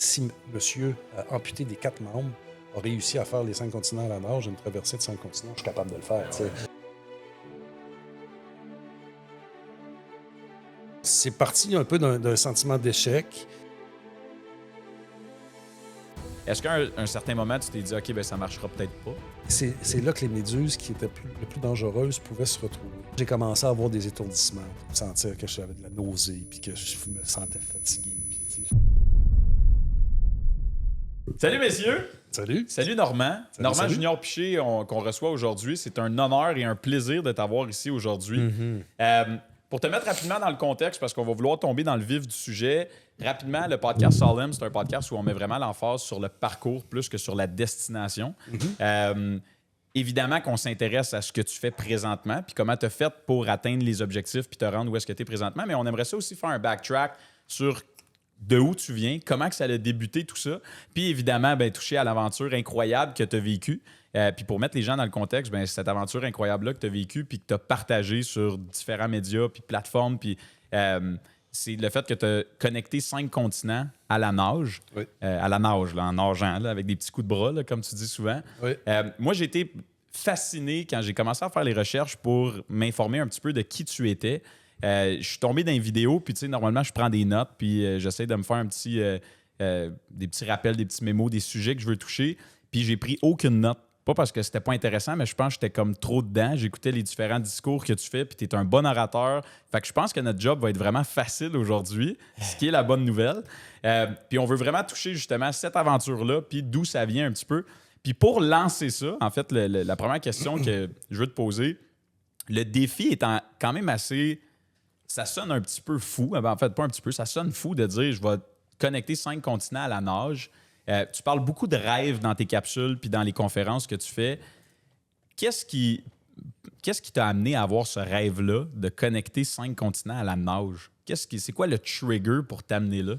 si monsieur amputé des 4 membres a réussi à faire les 5 continents à la nage, une traversée de 5 continents, je suis capable de le faire. T'sais. C'est parti un peu d'un sentiment d'échec. Est-ce qu'à un certain moment, tu t'es dit, OK, ben ça marchera peut-être pas? C'est là que les méduses qui étaient les plus dangereuses pouvaient se retrouver. J'ai commencé à avoir des étourdissements, sentir que j'avais de la nausée, puis que je me sentais fatigué. Salut, messieurs! Salut! Salut, Normand. Salut, Normand salut. Junior Piché, qu'on reçoit aujourd'hui. C'est un honneur et un plaisir de t'avoir ici aujourd'hui. Pour te mettre rapidement dans le contexte, parce qu'on va vouloir tomber dans le vif du sujet, rapidement, le podcast Solemn, c'est un podcast où on met vraiment l'emphase sur le parcours plus que sur la destination. Évidemment qu'on s'intéresse à ce que tu fais présentement, puis comment tu as fait pour atteindre les objectifs, puis te rendre où est-ce que tu es présentement, mais on aimerait ça aussi faire un backtrack sur de où tu viens, comment que ça a débuté, tout ça. Puis évidemment, ben, toucher à l'aventure incroyable que tu as vécue. Puis pour mettre les gens dans le contexte, ben, cette aventure incroyable-là que tu as vécue puis que tu as partagée sur différents médias puis plateformes. Puis c'est le fait que tu as connecté 5 continents à la nage. Oui. À la nage, là, en nageant, là, avec des petits coups de bras, là, comme tu dis souvent. Oui. Moi, j'ai été fasciné quand j'ai commencé à faire les recherches pour m'informer un petit peu de qui tu étais. Je suis tombé dans une vidéo, puis tu sais, normalement, je prends des notes, puis j'essaie de me faire des petits rappels, des petits mémos, des sujets que je veux toucher. Puis j'ai pris aucune note. Pas parce que c'était pas intéressant, mais je pense que j'étais comme trop dedans. J'écoutais les différents discours que tu fais, puis tu es un bon orateur. Fait que je pense que notre job va être vraiment facile aujourd'hui, ce qui est la bonne nouvelle. Puis on veut vraiment toucher justement cette aventure-là, puis d'où ça vient un petit peu. Puis pour lancer ça, en fait, la première question que je veux te poser, le défi est quand même assez... Ça sonne un petit peu fou. En fait, pas un petit peu, ça sonne fou de dire je vais connecter 5 continents à la nage. Tu parles beaucoup de rêves dans tes capsules puis dans les conférences que tu fais. Qu'est-ce qui t'a amené à avoir ce rêve-là de connecter 5 continents à la nage? C'est quoi le trigger pour t'amener là?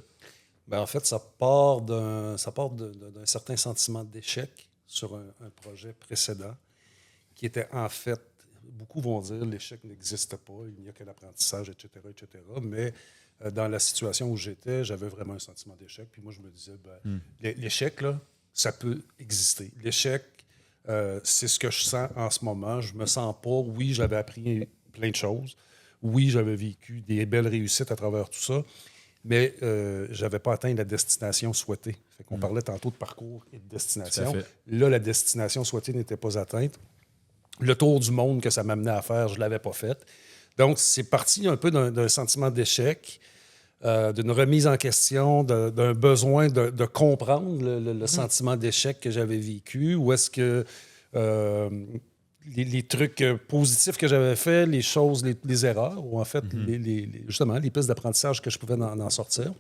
Ben, en fait, ça part d'un certain sentiment d'échec sur un projet précédent qui était en fait, beaucoup vont dire l'échec n'existe pas, il n'y a que l'apprentissage, etc., etc. Mais dans la situation où j'étais, j'avais vraiment un sentiment d'échec. Puis moi, je me disais, l'échec, là, ça peut exister. L'échec, c'est ce que je sens en ce moment. Je me sens pas, oui, j'avais appris plein de choses. Oui, j'avais vécu des belles réussites à travers tout ça. Mais je n'avais pas atteint la destination souhaitée. Fait qu'on parlait tantôt de parcours et de destination. Là, la destination souhaitée n'était pas atteinte. Le tour du monde que ça m'amenait à faire, je ne l'avais pas fait. Donc, c'est parti un peu d'un sentiment d'échec, d'une remise en question, d'un besoin de comprendre le sentiment d'échec que j'avais vécu. Ou est-ce que les trucs positifs que j'avais faits, les choses, les erreurs, ou en fait, justement, les pistes d'apprentissage que je pouvais en sortir.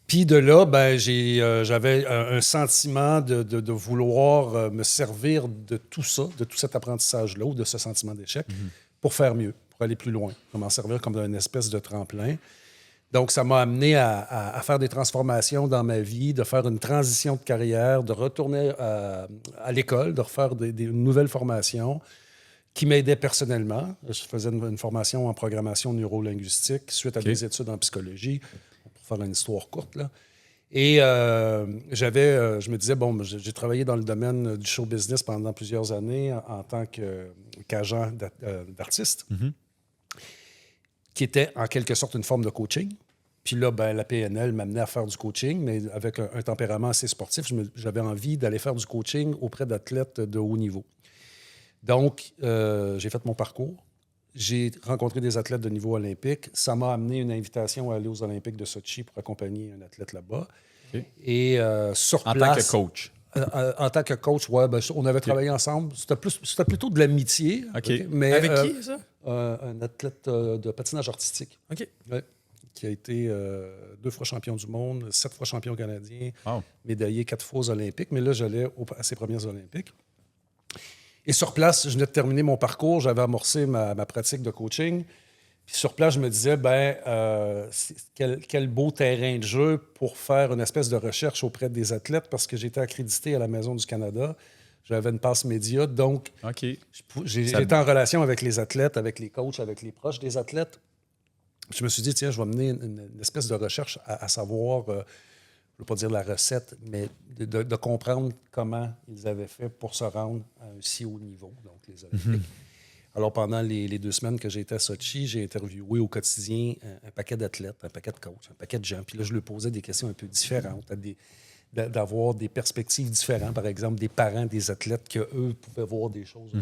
Puis de là, ben, j'avais un sentiment de vouloir me servir de tout ça, de tout cet apprentissage-là, ou de ce sentiment d'échec, pour faire mieux, pour aller plus loin, pour m'en servir comme une espèce de tremplin. Donc, ça m'a amené à faire des transformations dans ma vie, de faire une transition de carrière, de retourner à l'école, de refaire des nouvelles formations qui m'aidaient personnellement. Je faisais une formation en programmation neurolinguistique suite à des études en psychologie, pour faire une histoire courte, là. Et je me disais, bon, j'ai travaillé dans le domaine du show business pendant plusieurs années en tant qu'agent d'artiste, qui était en quelque sorte une forme de coaching. Puis là, ben, la PNL m'amenait à faire du coaching, mais avec un tempérament assez sportif. J'avais envie d'aller faire du coaching auprès d'athlètes de haut niveau. Donc, j'ai fait mon parcours. J'ai rencontré des athlètes de niveau olympique. Ça m'a amené une invitation à aller aux Olympiques de Sochi pour accompagner un athlète là-bas. Et sur place... En tant que coach? En tant que coach, oui. Ben, on avait travaillé ensemble. C'était plutôt de l'amitié. Mais avec qui, ça? Un athlète de patinage artistique. OK. Ouais, qui a été 2 fois champion du monde, 7 fois champion canadien, médaillé 4 fois aux Olympiques. Mais là, j'allais à ses premières Olympiques. Et sur place, je venais de terminer mon parcours. J'avais amorcé ma pratique de coaching. Puis sur place, je me disais, quel beau terrain de jeu pour faire une espèce de recherche auprès des athlètes, parce que j'étais accrédité à la Maison du Canada. J'avais une passe média, donc j'étais en relation avec les athlètes, avec les coachs, avec les proches des athlètes. Je me suis dit, tiens, je vais mener une espèce de recherche à savoir veux pas dire la recette, mais de comprendre comment ils avaient fait pour se rendre à un si haut niveau, donc les Olympiques. Alors, pendant les 2 semaines que j'ai été à Sochi, j'ai interviewé au quotidien un paquet d'athlètes, un paquet de coachs, un paquet de gens. Puis là, je leur posais des questions un peu différentes, d'avoir des perspectives différentes. Par exemple, des parents des athlètes qu'eux pouvaient voir des choses.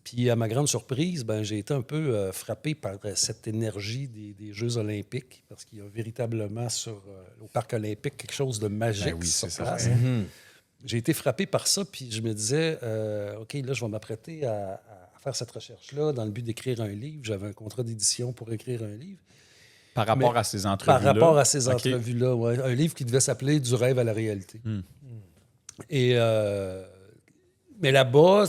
Puis, à ma grande surprise, j'ai été un peu frappé par cette énergie des Jeux olympiques, parce qu'il y a véritablement au Parc olympique quelque chose de magique oui, sur c'est place. ça. J'ai été frappé par ça, puis je me disais, OK, là, je vais m'apprêter à faire cette recherche-là dans le but d'écrire un livre. J'avais un contrat d'édition pour écrire un livre. Par rapport Mais à ces entrevues-là. Par rapport à ces OK. entrevues-là, ouais. Un livre qui devait s'appeler Du rêve à la réalité. Et, mais là-bas,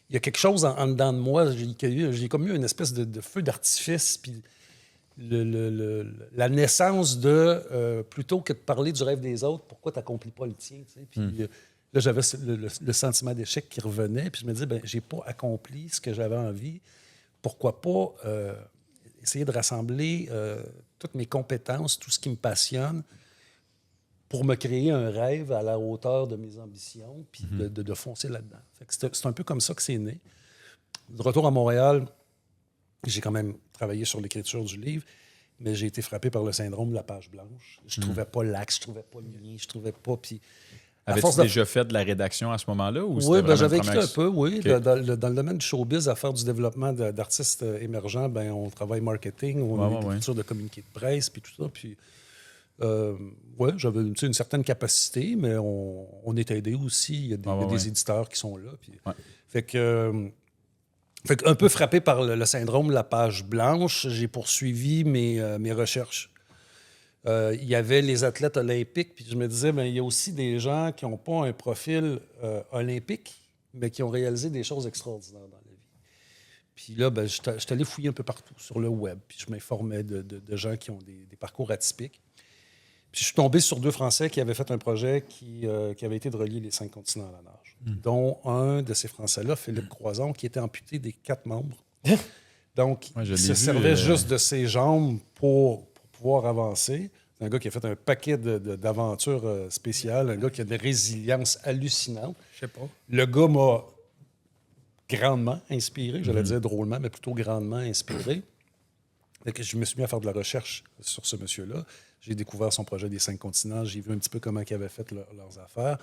il y a quelque chose en dedans de moi. J'ai comme eu une espèce de feu d'artifice, puis la naissance de, plutôt que de parler du rêve des autres, pourquoi tu n'accomplis pas le tien? Tu sais? Puis là, j'avais le sentiment d'échec qui revenait, puis je me disais, j'ai pas accompli ce que j'avais envie. Pourquoi pas essayer de rassembler toutes mes compétences, tout ce qui me passionne, pour me créer un rêve à la hauteur de mes ambitions, puis de foncer là-dedans. Fait que c'est un peu comme ça que c'est né. De retour à Montréal, j'ai quand même travaillé sur l'écriture du livre, mais j'ai été frappé par le syndrome de la page blanche. Je trouvais pas l'axe, je trouvais pas le lien, je trouvais pas... Puis, avais-tu déjà fait de la rédaction à ce moment-là? Ou oui, c'était j'avais vraiment écrit un peu, oui. Okay. Dans le domaine du showbiz, à faire du développement d'artistes émergents, on travaille marketing, on a l'écriture de communiqués de presse, puis tout ça. Puis, oui, j'avais une certaine capacité, mais on est aidé aussi. Il y a des éditeurs qui sont là. Puis, fait que un peu frappé par le syndrome de la page blanche, j'ai poursuivi mes recherches. Il y avait les athlètes olympiques, puis je me disais, il y a aussi des gens qui n'ont pas un profil olympique, mais qui ont réalisé des choses extraordinaires dans la vie. Puis là, je suis allé fouiller un peu partout sur le web, puis je m'informais de gens qui ont des parcours atypiques. Puis je suis tombé sur 2 Français qui avaient fait un projet qui avait été de relier les 5 continents à la nage, dont un de ces Français-là, Philippe Croison, qui était amputé des 4 membres. Donc, il se servait juste de ses jambes pour pouvoir avancer. C'est un gars qui a fait un paquet d'aventures spéciales, un gars qui a de résilience hallucinante. Je sais pas. Le gars m'a grandement inspiré, j'allais dire drôlement, mais plutôt grandement inspiré. Je me suis mis à faire de la recherche sur ce monsieur-là. J'ai découvert son projet des 5 continents. J'ai vu un petit peu comment ils avaient fait leurs affaires.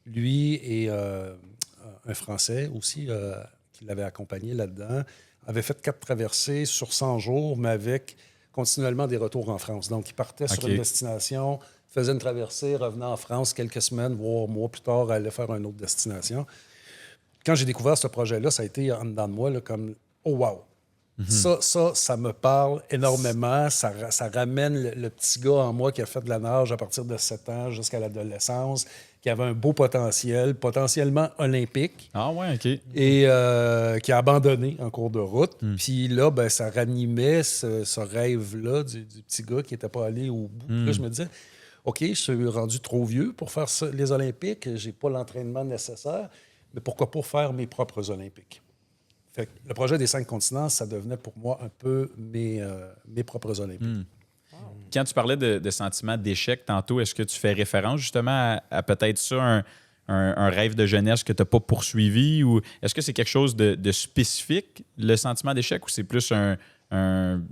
Lui et un Français aussi qui l'avait accompagné là-dedans avait fait 4 traversées sur 100 jours, mais avec continuellement des retours en France. Donc, il partait sur une destination, faisait une traversée, revenait en France quelques semaines, voire mois plus tard, allait faire une autre destination. Quand j'ai découvert ce projet-là, ça a été en dedans de moi là, comme « Oh, wow! » Ça me parle énormément. Ça ramène le petit gars en moi qui a fait de la nage à partir de 7 ans jusqu'à l'adolescence, qui avait un beau potentiel, potentiellement olympique. Ah ouais, OK. Et qui a abandonné en cours de route. Puis là, ça ranimait ce rêve-là du petit gars qui n'était pas allé au bout. Puis là, je me disais, OK, je suis rendu trop vieux pour faire les Olympiques. J'ai pas l'entraînement nécessaire. Mais pourquoi pas faire mes propres Olympiques? Fait que le projet des 5 continents, ça devenait pour moi un peu mes propres Olympiques. Quand tu parlais de sentiment d'échec tantôt, est-ce que tu fais référence justement à peut-être ça, un rêve de jeunesse que tu n'as pas poursuivi? Ou est-ce que c'est quelque chose de spécifique, le sentiment d'échec, ou c'est plus que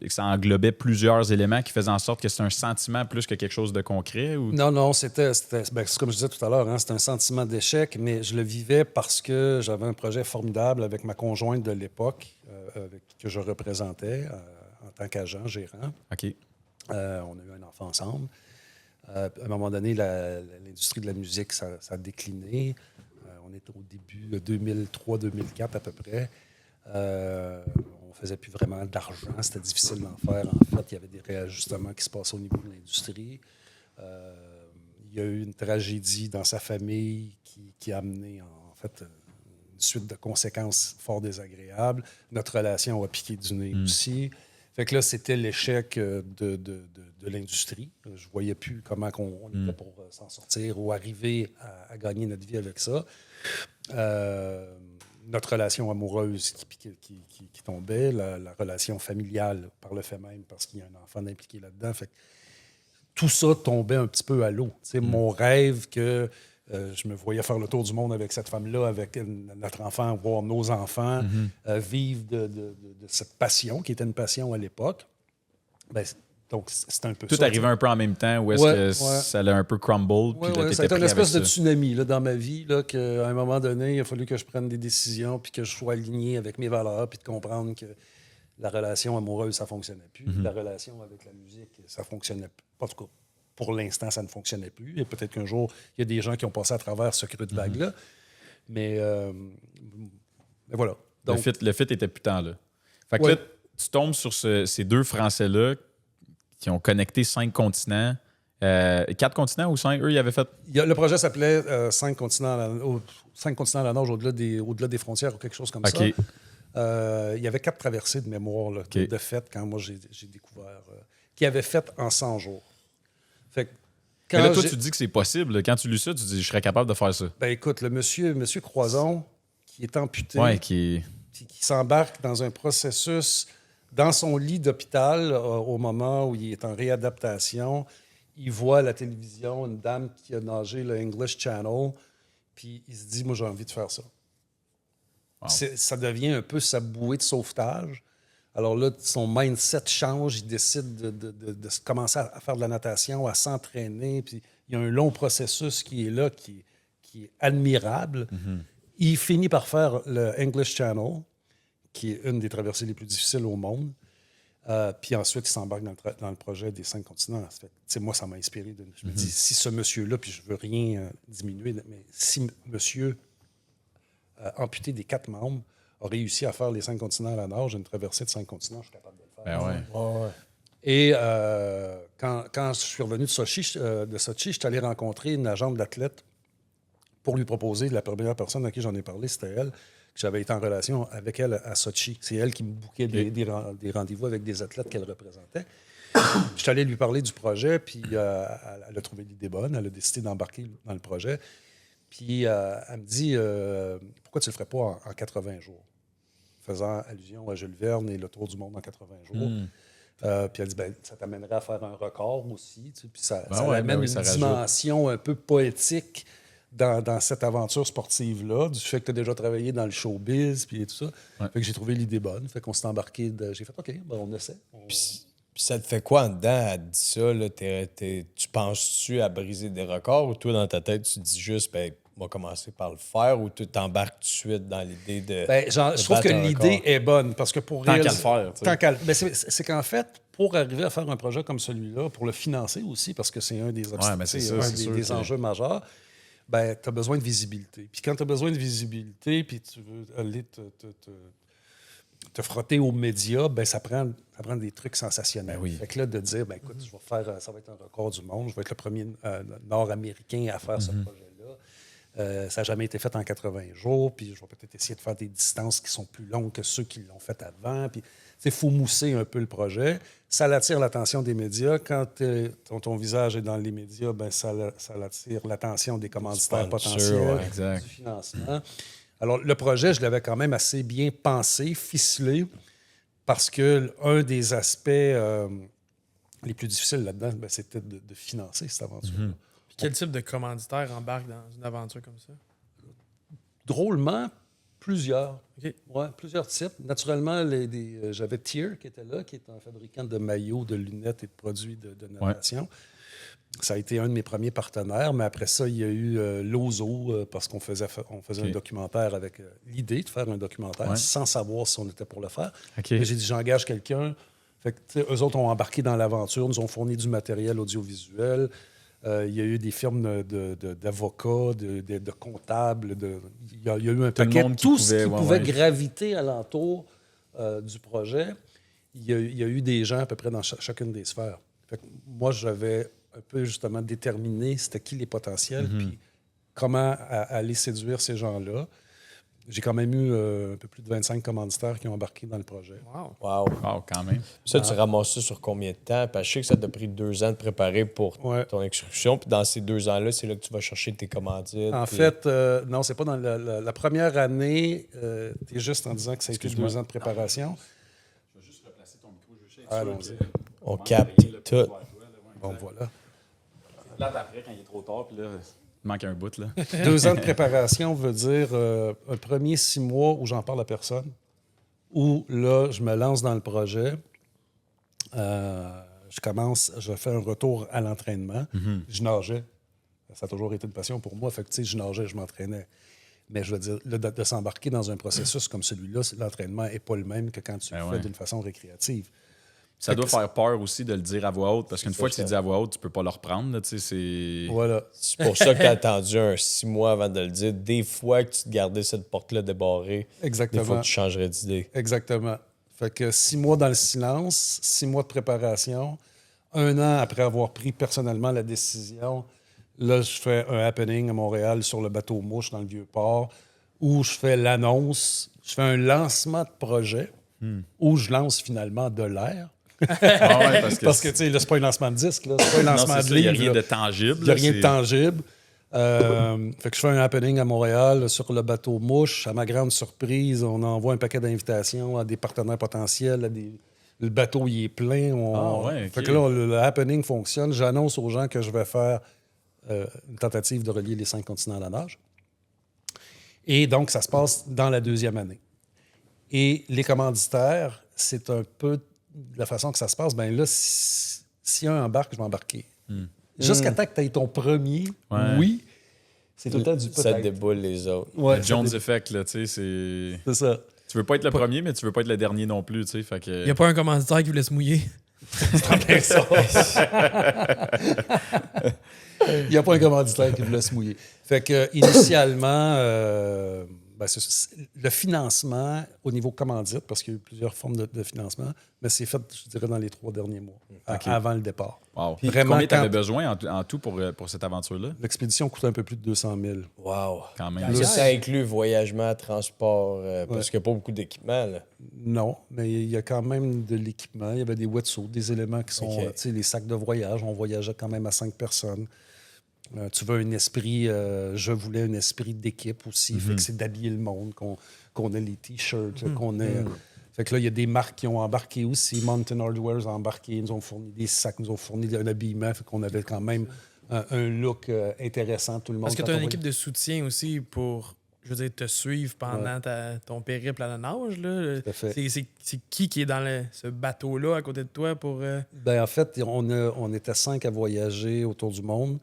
ça englobait plusieurs éléments qui faisaient en sorte que c'est un sentiment plus que quelque chose de concret? Ou... Non, c'est comme je disais tout à l'heure, c'était un sentiment d'échec, mais je le vivais parce que j'avais un projet formidable avec ma conjointe de l'époque, que je représentais en tant qu'agent, gérant. OK. On a eu un enfant ensemble. À un moment donné, l'industrie de la musique, ça a décliné. On était au début de 2003-2004 à peu près. On ne faisait plus vraiment d'argent. C'était difficile d'en faire. En fait, il y avait des réajustements qui se passaient au niveau de l'industrie. Il y a eu une tragédie dans sa famille qui a amené, en fait, une suite de conséquences fort désagréables. Notre relation a piqué du nez aussi. Fait que là, c'était l'échec de l'industrie. Je ne voyais plus comment on était pour s'en sortir ou arriver à gagner notre vie avec ça. Notre relation amoureuse qui tombait, la relation familiale par le fait même, parce qu'il y a un enfant impliqué là-dedans. Fait que tout ça tombait un petit peu à l'eau. Tu sais, mon rêve que je me voyais faire le tour du monde avec cette femme-là, avec notre enfant, voir nos enfants, vivre de cette passion, qui était une passion à l'époque. Ben, donc, c'était un peu Tout ça. arrivait un peu en même temps où est-ce que ça allait un peu crumble. Puis là, Ça a été une prêt espèce de avec ça. tsunami là, dans ma vie, là, qu'à un moment donné, il a fallu que je prenne des décisions puis que je sois aligné avec mes valeurs puis de comprendre que la relation amoureuse, ça ne fonctionnait plus. La relation avec la musique, ça ne fonctionnait plus. En tout cas, pour l'instant, ça ne fonctionnait plus. Et peut-être qu'un jour, il y a des gens qui ont passé à travers ce creux de vague-là. Mais voilà. Donc, Le fit était plus tant là. Fait que Ouais. là, tu tombes sur ces deux Français-là qui ont connecté 5 continents. 4 continents ou 5? Eux, ils avaient fait... le projet s'appelait 5 continents à la nage au-delà des frontières ou quelque chose comme ça. OK. Il y avait 4 traversées de mémoire là, OK. de fait quand moi j'ai découvert, qui avaient fait en 100 jours. Fait que Mais là, quand toi, j'ai- tu dis que c'est possible. Là. Quand tu lis ça, tu dis « je serais capable de faire ça Ben écoute, le monsieur Croison, qui est amputé, ». Ouais, qui... Qui s'embarque dans un processus dans son lit d'hôpital au moment où il est en réadaptation. Il voit à la télévision une dame qui a nagé le English Channel, puis il se dit, moi, j'ai envie de faire ça. Wow. Ça devient un peu sa bouée de sauvetage. Alors là, son mindset change, il décide de commencer à faire de la natation, à s'entraîner, puis il y a un long processus qui est là, qui est admirable. Il finit par faire le English Channel, qui est une des traversées les plus difficiles au monde. Puis ensuite, il s'embarque dans le projet des 5 continents. Fait, moi, ça m'a inspiré. Je me dis, si ce monsieur-là, puis je ne veux rien diminuer, mais si monsieur amputé des 4 membres a réussi à faire les 5 continents à la nage, une traversée de 5 continents, je suis capable de le faire. Ben ouais. Et quand je suis revenu de Sochi, je suis allé rencontrer une agente d'athlète pour lui proposer, la première personne à qui j'en ai parlé, c'était elle, que j'avais été en relation avec elle à Sochi. C'est elle qui me bouquait des rendez-vous avec des athlètes qu'elle représentait. Je suis allé lui parler du projet, puis elle a trouvé l'idée bonne, elle a décidé d'embarquer dans le projet. Puis elle me dit, pourquoi tu ne le ferais pas en 80 jours? Faisant allusion à Jules Verne et le tour du monde en 80 jours. Puis elle dit, ben, ça t'amènerait à faire un record aussi. Tu sais, puis ça amène une dimension un peu poétique dans cette aventure sportive-là, du fait que tu as déjà travaillé dans le showbiz, puis tout ça. Ouais. Fait que j'ai trouvé l'idée bonne. Fait qu'on s'est embarqué. J'ai fait, OK, ben on essaie. Puis ça te fait quoi en dedans? Elle dit ça, là, tu penses-tu à briser des records ou toi, dans ta tête, tu te dis juste, ben, on va commencer par le faire ou tu t'embarques tout de suite dans l'idée de. Ben, je trouve que l'idée est bonne parce que pour Tant qu'à le faire. c'est qu'en fait, pour arriver à faire un projet comme celui-là, pour le financer aussi, parce que c'est un des des enjeux majeurs, ben, tu as besoin de visibilité. Puis quand tu as besoin de visibilité, puis tu veux aller te frotter aux médias, ben, ça prend des trucs sensationnels. Ben oui. Fait que là, de dire, ben, écoute, je vais faire, ça va être un record du monde, je vais être le premier Nord-Américain à faire ce projet-là. Ça n'a jamais été fait en 80 jours, puis je vais peut-être essayer de faire des distances qui sont plus longues que ceux qui l'ont fait avant. Puis, il faut mousser un peu le projet. Ça attire l'attention des médias. Quand ton visage est dans les médias, ben, ça attire l'attention des commanditaires potentiels, du financement. Alors, le projet, je l'avais quand même assez bien pensé, ficelé, parce que un des aspects les plus difficiles là-dedans, ben, c'était de financer cette aventure. Quel type de commanditaire embarque dans une aventure comme ça? Drôlement, plusieurs. OK. Ouais, plusieurs types. Naturellement, j'avais Tier qui était là, qui est un fabricant de maillots, de lunettes et de produits de natation. Ça a été un de mes premiers partenaires, mais après ça, il y a eu Lozo, parce qu'on faisait un documentaire avec l'idée de faire un documentaire sans savoir si on était pour le faire. Okay. Mais j'ai dit, j'engage quelqu'un. Fait que, eux autres ont embarqué dans l'aventure, nous ont fourni du matériel audiovisuel. Il y a eu des firmes d'avocats, de comptables. Il y a eu un paquet de tout ce qui pouvait graviter alentour du projet. Il y a eu des gens à peu près dans chacune des sphères. Fait que moi, j'avais un peu justement déterminé c'était qui les potentiels, puis comment aller séduire ces gens-là. J'ai quand même eu un peu plus de 25 commanditaires qui ont embarqué dans le projet. Wow, quand même. Ça, tu ramasses ça sur combien de temps? Parce que je sais que ça t'a pris 2 ans de préparer pour ton excursion. Puis dans ces 2 ans-là, c'est là que tu vas chercher tes commandites. En fait, non, c'est pas dans la première année. Tu es juste en disant que ça a été 2 ans de préparation. Je vais juste replacer ton micro. Allons-y. On capte tout. Bon, voilà. Là, après, quand il est trop tard, puis là, il manque un bout, là. 2 ans de préparation veut dire un premier 6 mois où j'en parle à personne, où là, je me lance dans le projet. Je fais un retour à l'entraînement. Je nageais. Ça a toujours été une passion pour moi. Fait que, tu sais, je nageais, je m'entraînais. Mais je veux dire, là, de s'embarquer dans un processus comme celui-là, l'entraînement n'est pas le même que quand tu le fais d'une façon récréative. Ça doit faire peur aussi de le dire à voix haute, parce qu'une fois que tu le dis à voix haute, tu peux pas le reprendre. Là, Voilà. C'est pour ça que tu as attendu 6 mois avant de le dire. Des fois que tu te gardais cette porte-là débarrée, Exactement. des fois tu changerais d'idée. Exactement. Fait que 6 mois dans le silence, 6 mois de préparation. 1 an après avoir pris personnellement la décision, là, je fais un happening à Montréal sur le bateau Mouche dans le Vieux-Port où je fais l'annonce, je fais un lancement de projet où je lance finalement de l'air. Parce que tu sais, là, c'est pas un lancement de disque, là, c'est pas un lancement de livre. Il n'y a rien de tangible. Il n'y a rien de tangible. Fait que je fais un happening à Montréal sur le bateau Mouche. À ma grande surprise, on envoie un paquet d'invitations à des partenaires potentiels. Le bateau, il est plein. Fait que là, le happening fonctionne. J'annonce aux gens que je vais faire une tentative de relier les 5 continents à la nage. Et donc, ça se passe dans la 2e année. Et les commanditaires, c'est un peu de la façon que ça se passe. Bien là, si un embarque, je vais embarquer. Jusqu'à temps que tu aies ton premier, oui. C'est tout le temps du peut-être. Ça déboule les autres. Le Jones Effect, là, tu sais, c'est ça. Tu veux pas être le premier, mais tu veux pas être le dernier non plus, tu sais. Fait que... Il n'y a pas un commanditaire qui voulait se mouiller. C'est ça. Il n'y a pas un commanditaire qui voulait se mouiller. Fait que, initialement, le financement au niveau commandite, parce qu'il y a eu plusieurs formes de financement, mais c'est fait, je dirais, dans les 3 derniers mois, avant le départ. Wow. Puis vraiment, combien tu avais besoin en tout pour cette aventure-là? L'expédition coûtait un peu plus de 200 000. Wow. Quand même. Là, ça inclut voyagement, transport, parce qu'il n'y a pas beaucoup d'équipement. Là. Non, mais il y a quand même de l'équipement. Il y avait des wetsuits, des éléments qui sont, tu sais, les sacs de voyage. On voyageait quand même à 5 personnes. Tu veux un esprit, je voulais un esprit d'équipe aussi. Fait que c'est d'habiller le monde, qu'on ait les T-shirts, qu'on ait... Fait que là, il y a des marques qui ont embarqué aussi. Mountain Hardware a embarqué, ils nous ont fourni des sacs, nous ont fourni un habillement. Fait qu'on avait quand même un look intéressant, tout le monde. Parce que tu as une équipe de soutien aussi pour, je veux dire, te suivre pendant ton périple à la nage. Là. Tout à fait. C'est qui est dans ce bateau-là à côté de toi pour... Ben, en fait, on était 5 à voyager autour du monde.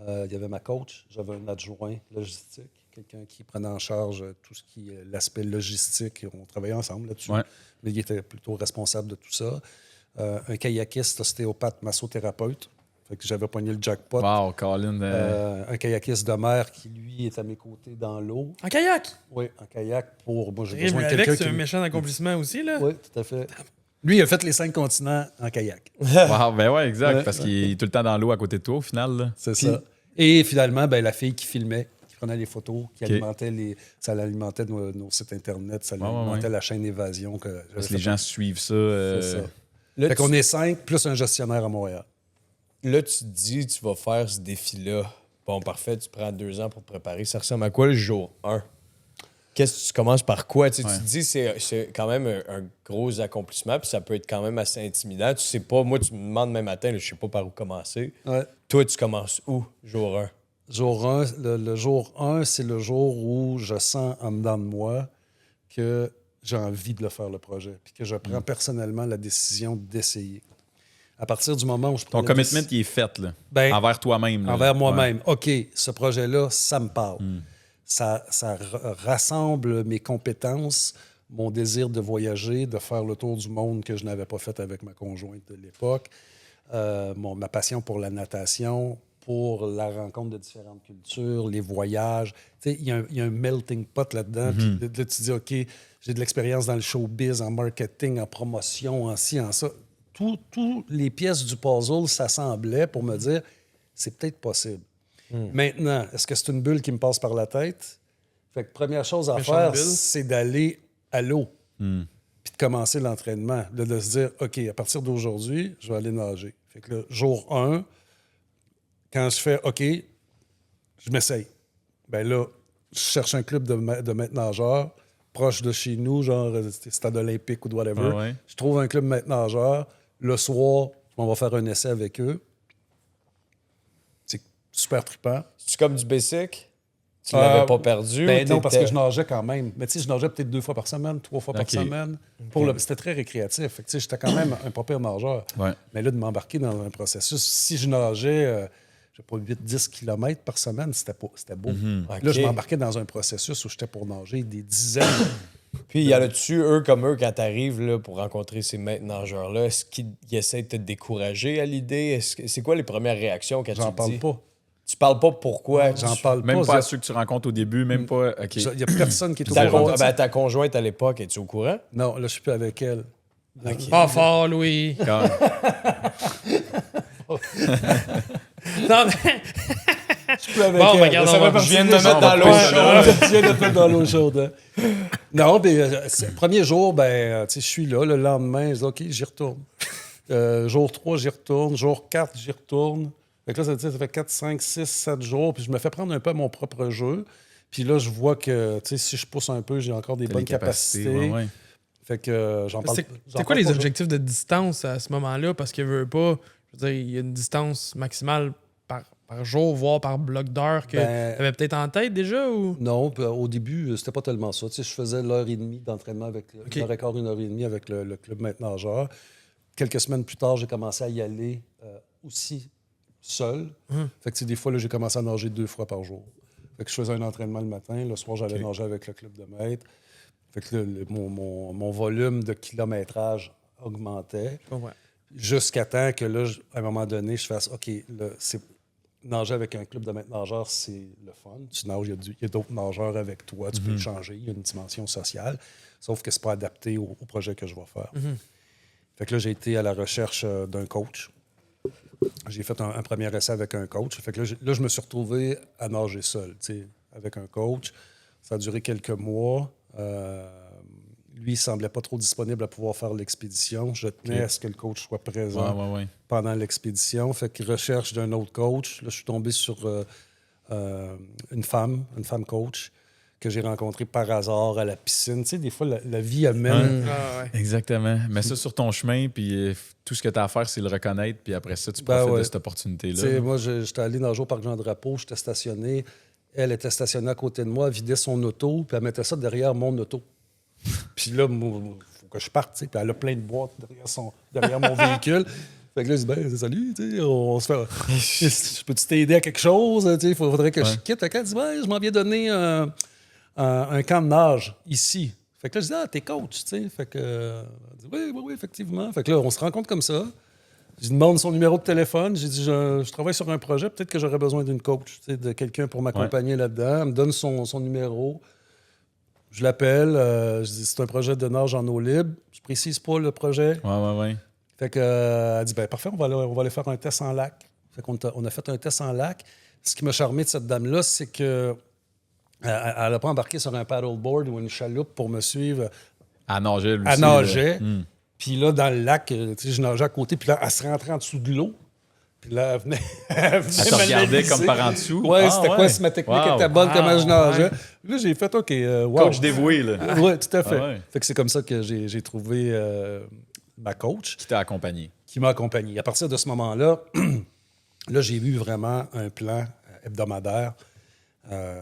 Il y avait ma coach, j'avais un adjoint logistique, quelqu'un qui prenait en charge tout ce qui est l'aspect logistique. On travaillait ensemble là-dessus. Ouais. Mais il était plutôt responsable de tout ça. Un kayakiste, ostéopathe, massothérapeute. Fait que j'avais pogné le jackpot. Wow, Colin. Un kayakiste de mer qui, lui, est à mes côtés dans l'eau. En kayak! Oui, en kayak pour... Moi, j'ai Rime besoin de avec, quelqu'un c'est qui... un méchant accomplissement aussi, là. Oui, tout à fait. Lui, il a fait les 5 continents en kayak. Wow, ben ouais, exact. Ouais. Parce qu'il est tout le temps dans l'eau à côté de toi, au final. Là. C'est ça. Et finalement, ben, la fille qui filmait, qui prenait les photos, qui OK. alimentait ça alimentait nos sites Internet, ça alimentait la chaîne Évasion. Parce que les gens suivent ça. C'est ça. Là, Fait qu'on est 5 plus un gestionnaire à Montréal. Là, tu te dis, tu vas faire ce défi-là. Bon, parfait, tu prends 2 ans pour te préparer. Ça ressemble à quoi le jour 1? Qu'est-ce que tu commences par quoi? Tu te dis, c'est quand même un gros accomplissement, puis ça peut être quand même assez intimidant. Tu sais pas, moi, tu me demandes demain matin, là, je sais pas par où commencer. Ouais. Toi, tu commences où, jour 1? Jour 1, le jour 1, c'est le jour où je sens en dedans de moi que j'ai envie de le faire, le projet, puis que je prends personnellement la décision d'essayer. À partir du moment où je prends Ton commitment, il est fait, là. Ben, envers toi-même. là. envers moi-même. OK, ce projet-là, ça me parle. Ça rassemble mes compétences, mon désir de voyager, de faire le tour du monde que je n'avais pas fait avec ma conjointe de l'époque, ma passion pour la natation, pour la rencontre de différentes cultures, les voyages. Tu sais, il y a un melting pot là-dedans. Puis là, tu te dis, OK, j'ai de l'expérience dans le showbiz, en marketing, en promotion, en ci, en ça. Toutes les pièces du puzzle s'assemblaient pour me dire, c'est peut-être possible. Maintenant, est-ce que c'est une bulle qui me passe par la tête? Fait que première chose à Méchante faire, bulle. c'est d'aller à l'eau. Puis de commencer l'entraînement. De se dire, OK, à partir d'aujourd'hui, je vais aller nager. Fait que le jour 1, quand je fais OK, je m'essaye. Ben là, je cherche un club de maîtres nageurs proche de chez nous, genre stade olympique ou whatever. Ah ouais. Je trouve un club maîtres nageurs. Le soir, on va faire un essai avec eux. C'est super trippant. C'est comme du basic? Tu l'avais pas perdu? Ben ou non, parce que t'étais- je nageais quand même. Mais tu sais, je nageais peut-être 2 fois par semaine, 3 fois par Ok. semaine. C'était très récréatif. Fait que, tu sais, j'étais quand même un pas pire nageur. Ouais. Mais là, de m'embarquer dans un processus, si je nageais, je sais pas, 8-10 km par semaine, c'était beau. Ok. Là, je m'embarquais dans un processus où j'étais pour nager des dizaines. Puis, y en a-tu, eux, comme eux, quand t'arrives là, pour rencontrer ces maîtres nageurs-là, est-ce qu'ils essaient de te décourager à l'idée? C'est quoi les premières réactions quand tu J'en le parle dis? pas. Tu parles pas pourquoi? J'en tu- parle Même pas. pas à ceux que tu rencontres au début, même pas. OK. Il n'y a personne qui est au Ta, courant de ça. ta conjointe à l'époque, es-tu au courant? Non, là, je suis plus avec elle. Pas fort, Louis. Quand- Non, mais. Je suis plus avec Bon, elle. ben, regarde, Ça on va- fait partie je viens de des me mettre choses. dans l'eau Ouais, chaude. ouais, je viens de te mettre dans l'eau chaude. Hein. Non, mais premier jour, tu sais, je suis là. Le lendemain, je dis OK, j'y retourne. Jour 3, j'y retourne. Jour 4, j'y retourne. Fait que là, ça fait 4, 5, 6, 7 jours. Puis je me fais prendre un peu à mon propre jeu. Puis là, je vois que si je pousse un peu, j'ai encore des T'as bonnes les capacités, capacités. ouais. Fait que j'en parle. C'est quoi les objectifs de distance à ce moment-là? Parce que veut pas, je veux dire, il y a une distance maximale par jour, voire par bloc d'heure que Ben- tu avais peut-être en tête déjà ou. Non, puis, au début, c'était pas tellement ça. Tu sais, je faisais l'heure et demie d'entraînement avec OK. une heure et quart, une heure et demie avec le club maître nageur. Quelques semaines plus tard, j'ai commencé à y aller aussi seul. Fait que tu sais, des fois, là, j'ai commencé à nager 2 fois par jour. Fait que je faisais un entraînement le matin, le soir, j'allais nager avec le club de maître. Fait que là, mon volume de kilométrage augmentait. Je comprends. Jusqu'à temps que là, à un moment donné, je fasse OK, là, nager avec un club de maître nageur, c'est le fun. Tu nages, il y a d'autres nageurs avec toi, tu peux échanger, il y a une dimension sociale. Sauf que c'est pas adapté au projet que je vais faire. Fait que là, j'ai été à la recherche d'un coach. J'ai fait un premier essai avec un coach. Fait que là, je me suis retrouvé à nager seul, tu sais, avec un coach. Ça a duré quelques mois. Lui, il semblait pas trop disponible à pouvoir faire l'expédition. Je tenais à ce que le coach soit présent Ouais. pendant l'expédition. Fait qu'il recherche d'un autre coach. Là, je suis tombé sur une femme coach que j'ai rencontrée par hasard à la piscine. Tu sais, des fois, la vie amène... Ah, ouais. Exactement. Mets ça sur ton chemin, puis tout ce que tu as à faire, c'est le reconnaître, puis après ça, tu Ben profites de ouais. cette opportunité-là. Tu sais, moi, j'étais allé nager au parc Jean-Drapeau, j'étais stationné. Elle était stationnée à côté de moi, elle vidait son auto, puis elle mettait ça derrière mon auto. Puis là, il faut que je parte, tu sais. Puis elle a plein de boîtes derrière mon véhicule. Fait que là, je dis, ben, salut, tu sais, on se fait. Je peux-tu t'aider à quelque chose? Tu sais, il faudrait que je quitte. Fait qu'elle dit, ben, je m'en viens donner un camp de nage ici. Fait que là, je dis, t'es coach, tu sais. Fait que, elle dit, oui, effectivement. Fait que là, on se rencontre comme ça. Je lui demande son numéro de téléphone. J'ai dit, je travaille sur un projet, peut-être que j'aurais besoin d'une coach, tu sais, de quelqu'un pour m'accompagner là-dedans. Elle me donne son numéro. Je l'appelle. Je dis, c'est un projet de nage en eau libre. Je précise pas le projet. Ouais. Fait que, elle dit, ben parfait, on va aller faire un test en lac. Fait qu'on on a fait un test en lac. Ce qui m'a charmé de cette dame-là, c'est que elle n'a pas embarqué sur un paddleboard ou une chaloupe pour me suivre. À nager, lui Elle aussi, nageait. là. Puis là, dans le lac, tu sais, je nageais à côté. Puis là, elle se rentrait en dessous de l'eau. Puis là, elle venait. Elle Elle te regardait comme par en dessous. Ouais, Ah, c'était quoi si ma technique Wow. était bonne, comment je nageais. ouais. Là, j'ai fait OK. Wow. Coach dévoué, là. Oui, tout à fait. Ah ouais. Fait que c'est comme ça que j'ai trouvé ma coach Qui t'a accompagné. qui m'a accompagné. À partir de ce moment-là, là, j'ai eu vraiment un plan hebdomadaire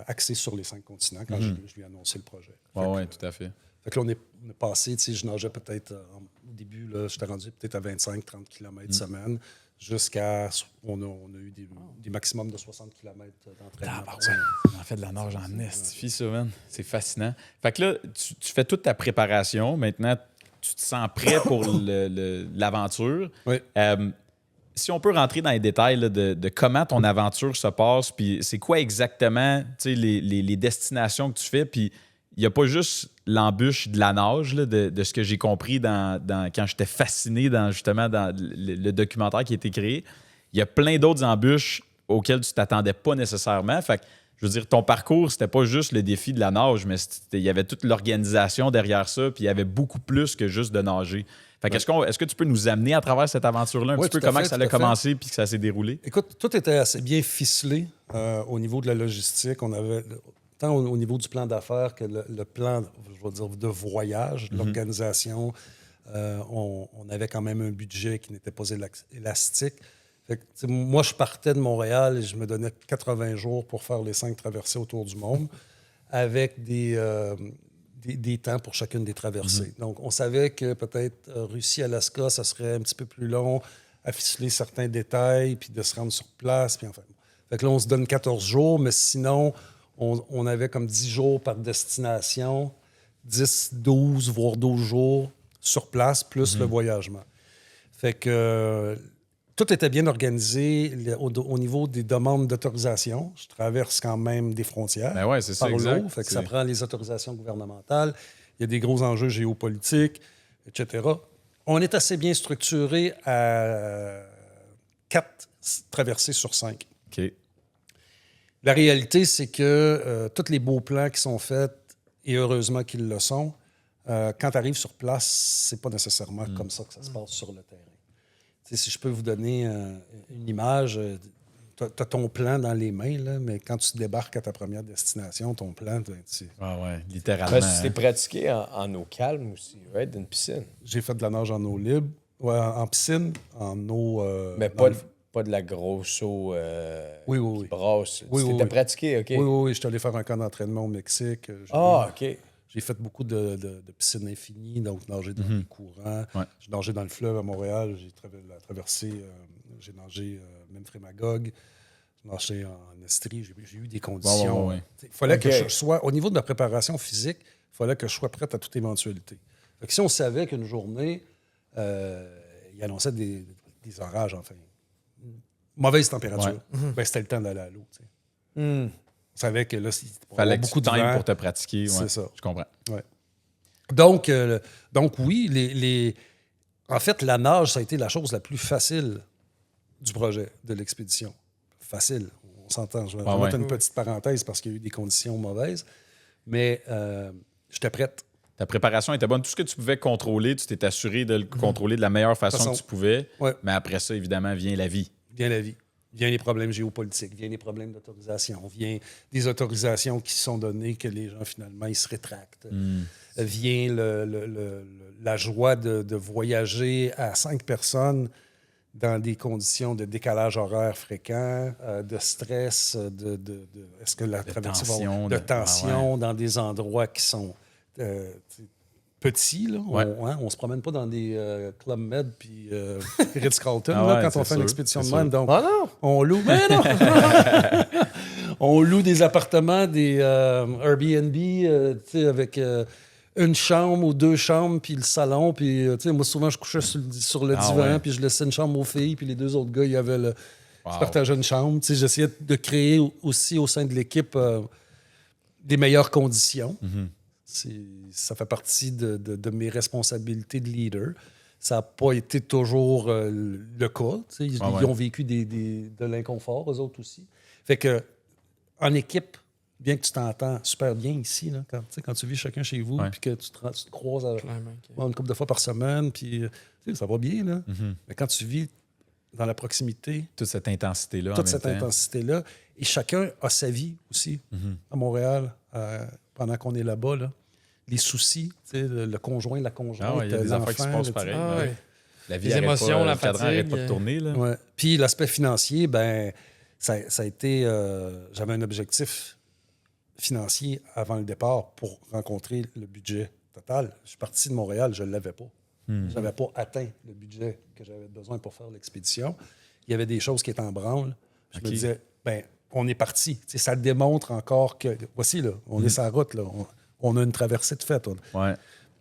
axé sur les 5 continents quand je lui ai annoncé le projet. Ouais, tout à fait. Fait que là, on est passé, tu sais, je nageais peut-être, au début, là, j'étais rendu peut-être à 25-30 km semaine, jusqu'à, on a eu des maximums de 60 km d'entraînement. par semaine. On fait de la nage en estifie, ça, man. C'est fascinant. Fait que là, tu fais toute ta préparation. Maintenant, tu te sens prêt pour l'aventure. Oui. Si on peut rentrer dans les détails là, de comment ton aventure se passe, puis c'est quoi exactement les destinations que tu fais, puis il n'y a pas juste l'embûche de la nage, là, de ce que j'ai compris quand j'étais fasciné dans le documentaire qui a été créé. Il y a plein d'autres embûches auxquelles tu t'attendais pas nécessairement. Fait que, je veux dire, ton parcours, c'était pas juste le défi de la nage, mais il y avait toute l'organisation derrière ça, puis il y avait beaucoup plus que juste de nager. Fait que est-ce que tu peux nous amener à travers cette aventure-là un Oui, petit peu, tout à comment fait, que ça tout a à fait. commencé puis que ça s'est déroulé? Écoute, tout était assez bien ficelé au niveau de la logistique. On avait, tant au niveau du plan d'affaires que le plan, je vais dire, de voyage, l'organisation. On avait quand même un budget qui n'était pas élastique. Fait que, tu sais, moi, je partais de Montréal et je me donnais 80 jours pour faire les 5 traversées autour du monde avec des temps pour chacune des traversées. Donc, on savait que peut-être Russie-Alaska, ça serait un petit peu plus long à ficeler certains détails, puis de se rendre sur place, puis enfin. Fait que là, on se donne 14 jours, mais sinon, on avait comme 10 jours par destination, 10, 12, voire 12 jours sur place, plus le voyagement. Fait que tout était bien organisé au niveau des demandes d'autorisation. Je traverse quand même des frontières Ben ouais, c'est ça, par exact. l'eau. Fait que ça prend les autorisations gouvernementales. Il y a des gros enjeux géopolitiques, etc. On est assez bien structuré à 4 traversées sur 5. OK. La réalité, c'est que tous les beaux plans qui sont faits, et heureusement qu'ils le sont, quand tu arrives sur place, c'est pas nécessairement comme ça que ça se passe sur le terrain. Tu sais, si je peux vous donner une image, tu as ton plan dans les mains, là, mais quand tu débarques à ta première destination, ton plan, Ah ouais, littéralement. Parce que tu t'es pratiqué en eau calme aussi, right? D'une piscine. j'ai fait de la nage en eau libre, en piscine, en eau... Mais pas de la grosse eau Oui, oui, oui. qui brasse. Oui, Tu oui, t'étais oui. pratiqué, OK? Oui, oui, oui. Je suis allé faire un camp d'entraînement au Mexique. OK. J'ai fait beaucoup de piscines infinies, donc nager dans les courants. Ouais. J'ai nagé dans le fleuve à Montréal. J'ai traversé, j'ai nagé même Frémagogue. J'ai nagé en Estrie. J'ai eu des conditions. Ouais. Il fallait OK. que je sois, au niveau de ma préparation physique, il fallait que je sois prête à toute éventualité. Fait que si on savait qu'une journée, il annonçait des orages, enfin, mauvaise température, ben, c'était le temps d'aller à l'eau. Tu sais. On savait que là, il Fallait que beaucoup tu de times vent. pour te pratiquer. Ouais. C'est ça. Je comprends. Ouais. Donc oui, en fait, la nage, ça a été la chose la plus facile du projet, de l'expédition. Facile, on s'entend. Je vais mettre une petite parenthèse parce qu'il y a eu des conditions mauvaises, mais j'étais prête. Ta préparation était bonne. Tout ce que tu pouvais contrôler, tu t'es assuré de le contrôler de la meilleure façon que tu pouvais. Ouais. Mais après ça, évidemment, vient la vie. Vient la vie, vient les problèmes géopolitiques, vient les problèmes d'autorisation, vient des autorisations qui sont données que les gens, finalement, ils se rétractent. Vient la joie de voyager à 5 personnes dans des conditions de décalage horaire fréquent, de stress, est-ce que la traversée va tension, de tension dans des endroits qui sont petits. Là. Ouais. On se promène pas dans des Club Med puis Ritz-Carlton Ah là, ouais, quand c'est on fait une sûr, expédition de c'est même. sûr. Donc, Ah non! on loue. Mais non! On loue des appartements, des Airbnb, tu sais, avec une chambre ou 2 chambres, puis le salon. Puis, tu sais, moi, souvent, je couchais sur le divan, ouais. puis je laissais une chambre aux filles, puis les 2 autres gars, il y avait Wow. ils partageaient une chambre. Tu sais, j'essayais de créer aussi au sein de l'équipe des meilleures conditions. Ça fait partie de mes responsabilités de leader. Ça n'a pas été toujours le cas. Tu sais, ils ont vécu de l'inconfort, eux autres aussi. Fait que, en équipe, bien que tu t'entends super bien ici, là, quand tu vis chacun chez vous, puis que tu te croises une couple de fois par semaine, puis ça va bien. Là. Mais quand tu vis dans la proximité, Toute cette intensité-là. toute cette intensité-là, et chacun a sa vie aussi à Montréal, pendant qu'on est là-bas. Là. Les soucis, le conjoint, la conjointe, il y a des affaires qui se passent pareil. Ah ouais. La vie Les arrête émotions, pas, la le cadran n'arrête pas de fatigue. tourner. Là. Ouais. Puis l'aspect financier, ben ça a été... j'avais un objectif financier avant le départ pour rencontrer le budget total. Je suis parti de Montréal, je ne l'avais pas. Je n'avais pas atteint le budget que j'avais besoin pour faire l'expédition. Il y avait des choses qui étaient en branle. Je me disais, ben on est parti. Tu sais, ça démontre encore que... Voici, là, on est sur la route. Là. On a une traversée de fait. Ouais.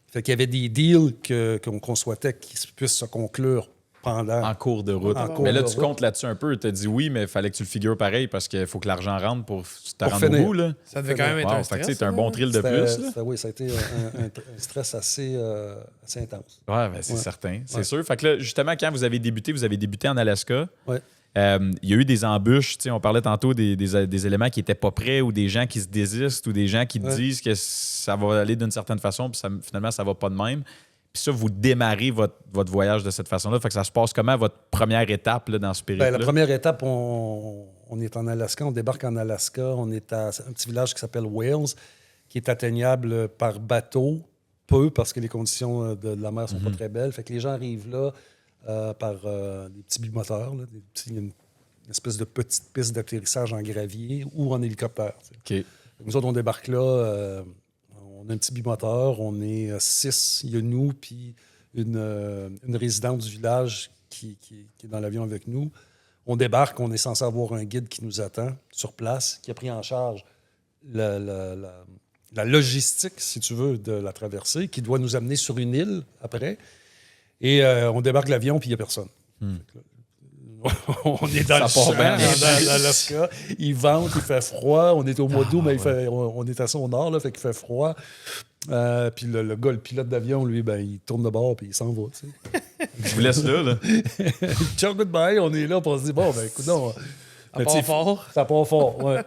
Fait qu'il y avait des deals qu'on souhaitait qu'ils puissent se conclure pendant... En cours de route. En cours Mais là, de tu route. comptes là-dessus un peu. Tu as dit oui, mais il fallait que tu le figures pareil parce qu'il faut que l'argent rentre pour te Pour rendre au finir. bout. Là. Ça devait quand même être Wow, un fait que, stress. tu sais, t'as un bon thrill de C'était- plus. Là. Oui, ça a été un stress assez intense. Ouais, ben, c'est Ouais. certain. C'est Ouais. sûr. Fait que là, justement, quand vous avez débuté en Alaska. Ouais. Il y a eu des embûches. Tu sais, on parlait tantôt des éléments qui n'étaient pas prêts ou des gens qui se désistent ou des gens qui Ouais. disent que ça va aller d'une certaine façon puis finalement, ça va pas de même. Puis ça, vous démarrez votre voyage de cette façon-là. Fait que ça se passe comment, votre première étape là, dans ce périple-là? Ben, la première étape, on est en Alaska, on débarque en Alaska, on est à un petit village qui s'appelle Wales, qui est atteignable par bateau, peu, parce que les conditions de la mer sont pas très belles. Fait que les gens arrivent là par des petits bimoteurs, là, une espèce de petite piste d'atterrissage en gravier ou en hélicoptère. OK. Nous autres, on débarque là, on a un petit bimoteur, on est 6, il y a nous, puis une résidente du village qui est dans l'avion avec nous. On débarque, on est censé avoir un guide qui nous attend sur place, qui a pris en charge la logistique, si tu veux, de la traversée, qui doit nous amener sur une île après. Et on débarque l'avion, puis il n'y a personne. On est dans le champ, dans l'Alaska. Il vente, il fait froid. On est au mois d'août, mais on est assez au nord, là, fait qu'il fait froid. Puis le gars, le pilote d'avion, lui, ben, il tourne de bord, puis il s'en va. Tu sais. Je vous laisse là. Ciao, goodbye. On est là, puis on se dit, bon, ben, écoute, non. Ça part fort. Ça part fort, ouais.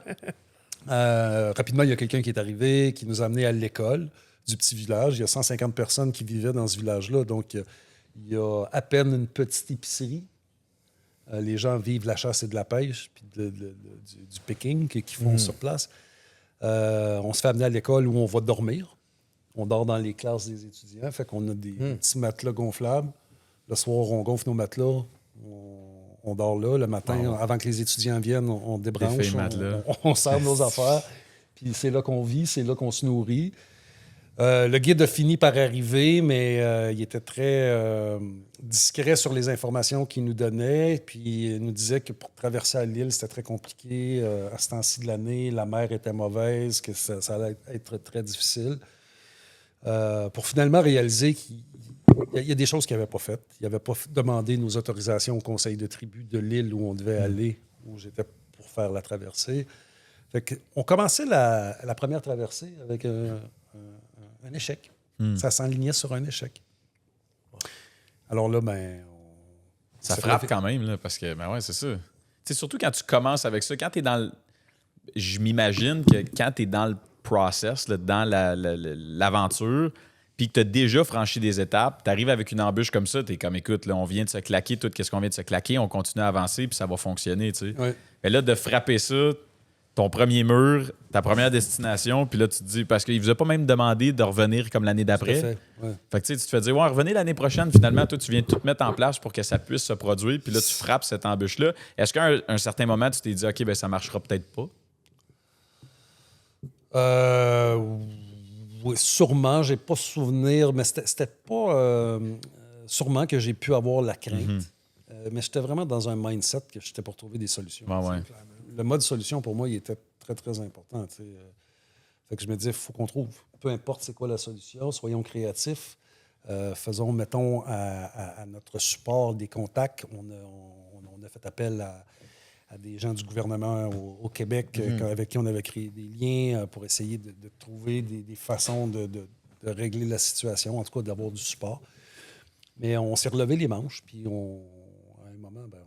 Rapidement, il y a quelqu'un qui est arrivé, qui nous a amenés à l'école du petit village. Il y a 150 personnes qui vivaient dans ce village-là. Donc, il y a à peine une petite épicerie. Les gens vivent la chasse et de la pêche, puis du picking qu'ils font sur place. On se fait amener à l'école où on va dormir. On dort dans les classes des étudiants. Fait qu'on a des petits matelas gonflables. Le soir, on gonfle nos matelas. On dort là. Le matin, avant que les étudiants viennent, on débranche. On serre nos affaires. Puis c'est là qu'on vit, c'est là qu'on se nourrit. Le guide a fini par arriver, mais il était très discret sur les informations qu'il nous donnait. Puis il nous disait que pour traverser l'île, c'était très compliqué. À ce temps-ci de l'année, la mer était mauvaise, que ça allait être très difficile. Pour finalement réaliser qu'il y a des choses qu'il n'avait pas faites. Il n'avait pas demandé nos autorisations au conseil de tribu de l'île où on devait aller, où j'étais pour faire la traversée. Fait on commençait la première traversée avec un échec. Ça s'enlignait sur un échec. Alors là, ben... Ça frappe quand même, là, parce que, ben ouais, c'est ça. Tu sais, surtout quand tu commences avec ça, quand tu es dans le... Je m'imagine que quand tu es dans le process, là, dans l'aventure, puis que tu as déjà franchi des étapes, tu arrives avec une embûche comme ça, tu es comme, écoute, là, on vient de se claquer tout ce qu'on vient de se claquer, on continue à avancer, puis ça va fonctionner, tu sais. Ouais. Et là, de frapper ça, ton premier mur, ta première destination, puis là, tu te dis, parce qu'il ne vous a pas même demandé de revenir comme l'année d'après. Fait que tu sais, tu te fais dire, ouais, revenez l'année prochaine, finalement, toi, tu viens tout mettre en place pour que ça puisse se produire, puis là, tu frappes cette embûche-là. Est-ce qu'à un certain moment, tu t'es dit, OK, ben ça marchera peut-être pas? Oui, sûrement, j'ai pas souvenir, mais c'était pas sûrement que j'ai pu avoir la crainte. Mais j'étais vraiment dans un mindset que j'étais pour trouver des solutions. Ouais. Le mode solution, pour moi, il était très, très important. Fait que je me disais, il faut qu'on trouve, peu importe c'est quoi la solution, soyons créatifs, mettons à notre support des contacts. On a fait appel à des gens du gouvernement au Québec avec qui on avait créé des liens pour essayer de trouver des façons de régler la situation, en tout cas d'avoir du support. Mais on s'est relevé les manches, puis à un moment, ben,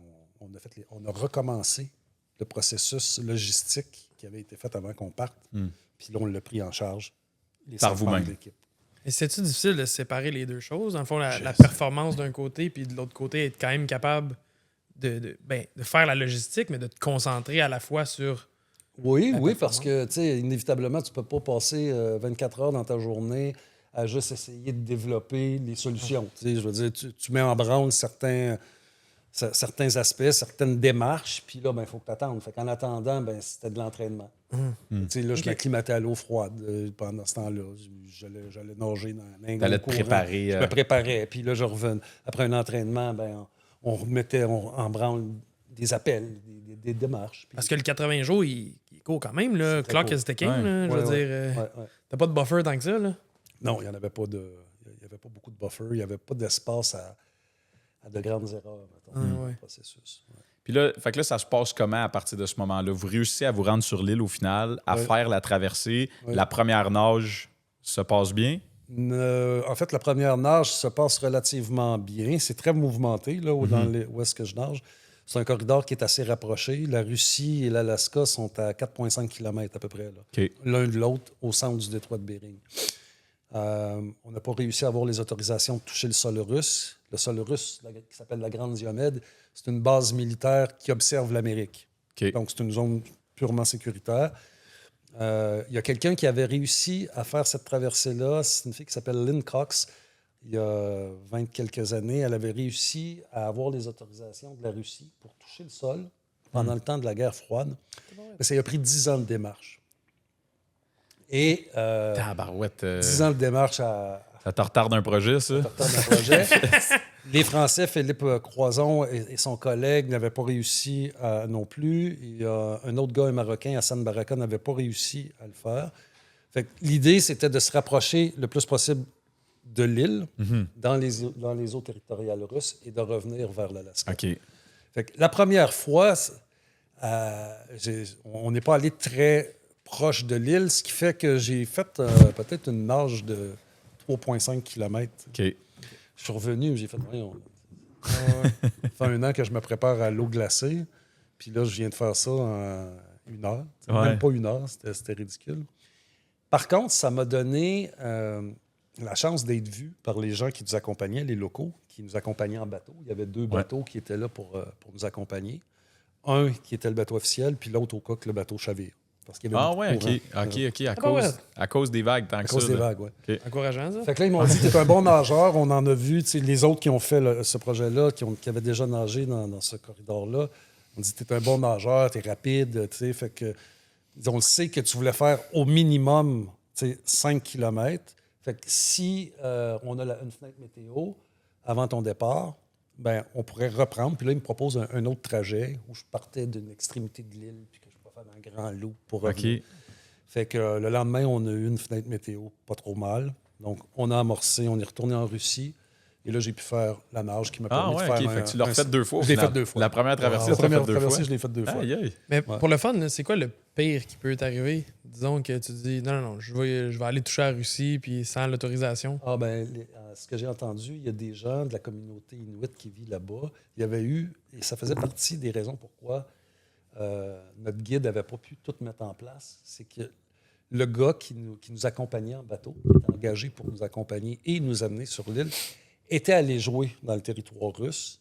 on a recommencé le processus logistique qui avait été fait avant qu'on parte. Puis là, on l'a pris en charge. Par vous-même. Et c'est-tu difficile de séparer les deux choses? Dans le fond, la performance d'un côté, puis de l'autre côté, être quand même capable de faire la logistique, mais de te concentrer à la fois sur... Oui, parce que, tu sais, inévitablement, tu ne peux pas passer 24 heures dans ta journée à juste essayer de développer les solutions. Tu sais, je veux dire, tu mets en branle certains aspects, certaines démarches, puis là, il faut que tu attendes. Fait qu'en attendant, c'était de l'entraînement. Tu sais, là, je m'acclimatais à l'eau froide pendant ce temps-là. J'allais nager dans un T'allais te préparer. Je me préparais, puis là, je revenais. Après un entraînement, on remettait en branle des appels, des démarches. Parce que le 80 jours, il court quand même, là. Clock is ticking, là. Je veux dire, t'as pas de buffer tant que ça, là? Non, il n'y avait pas beaucoup de buffer. Il n'y avait pas d'espace à de grandes erreurs, dans le processus. Ouais. Puis là, fait que là, ça se passe comment à partir de ce moment-là? Vous réussissez à vous rendre sur l'île au final, à faire la traversée. La première nage se passe bien? En fait, la première nage se passe relativement bien. C'est très mouvementé, là, où est-ce que je nage. C'est un corridor qui est assez rapproché. La Russie et l'Alaska sont à 4,5 km à peu près, là, l'un de l'autre, au centre du détroit de Bering. On n'a pas réussi à avoir les autorisations de toucher le sol russe. Le sol russe, qui s'appelle la Grande Diomède, c'est une base militaire qui observe l'Amérique. Donc, c'est une zone purement sécuritaire. Il y a quelqu'un qui avait réussi à faire cette traversée-là. C'est une fille qui s'appelle Lynn Cox. il y a 20 quelques années, elle avait réussi à avoir les autorisations de la Russie pour toucher le sol pendant le temps de la guerre froide. Mais ça lui a pris 10 ans de démarche. Et Tabarouette. 10 ans de démarche à Ça te retarde un projet, ça? partant d'un projet. Les Français, Philippe Croison et son collègue n'avaient pas réussi non plus. Il y a un autre gars, un Marocain, Hassan Baraka, n'avait pas réussi à le faire. Fait que l'idée, c'était de se rapprocher le plus possible de l'île dans les eaux territoriales russes et de revenir vers l'Alaska. OK. Fait que la première fois, on n'est pas allé très proche de l'île, ce qui fait que j'ai fait peut-être une nage de 3,5 km. OK. Je suis revenu, j'ai fait... Ça fait 1 an que je me prépare à l'eau glacée. Puis là, je viens de faire ça en 1 heure. Ouais. Même pas 1 heure, c'était ridicule. Par contre, ça m'a donné la chance d'être vu par les gens qui nous accompagnaient, les locaux, qui nous accompagnaient en bateau. Il y avait 2 bateaux qui étaient là pour nous accompagner. Un qui était le bateau officiel, puis l'autre au cas que le bateau chavire. Parce qu'il y avait Ah beaucoup ouais, de OK. courant. À cause des vagues, tant À que cause ça. des là. vagues, oui. Encourageant, ça. Fait que là, ils m'ont dit, t'es un bon nageur. On en a vu, tu sais, les autres qui ont fait ce projet-là, qui avaient déjà nagé dans ce corridor-là. On dit, t'es un bon nageur, t'es rapide, tu sais. Fait que, on le sait que tu voulais faire au minimum, tu sais, 5 km. Fait que si on a une fenêtre météo avant ton départ, ben on pourrait reprendre. Puis là, il me propose un autre trajet où je partais d'une extrémité de l'île puis que je pouvais faire un grand loop pour revenir. OK. Fait que le lendemain, on a eu une fenêtre météo pas trop mal. Donc, on a amorcé, on est retourné en Russie. Et là, j'ai pu faire la nage qui m'a Ah permis ouais, de faire OK. Fait que tu l'as refait 2 fois. au Je l'ai final. fait 2 fois. La première traversée, La tu l'as première fait 2 traversée, fois. je l'ai faite 2 fois. Aïe, aïe. Mais Ouais. pour le fun, là, c'est quoi le pire qui peut t'arriver? Disons que tu dis non, je vais aller toucher à la Russie puis sans l'autorisation. Ah ben, ce que j'ai entendu, il y a des gens de la communauté inuit qui vivent là-bas. Il y avait eu, et ça faisait partie des raisons pourquoi notre guide n'avait pas pu tout mettre en place, c'est que le gars qui nous accompagnait en bateau, qui était engagé pour nous accompagner et nous amener sur l'île, était allé jouer dans le territoire russe.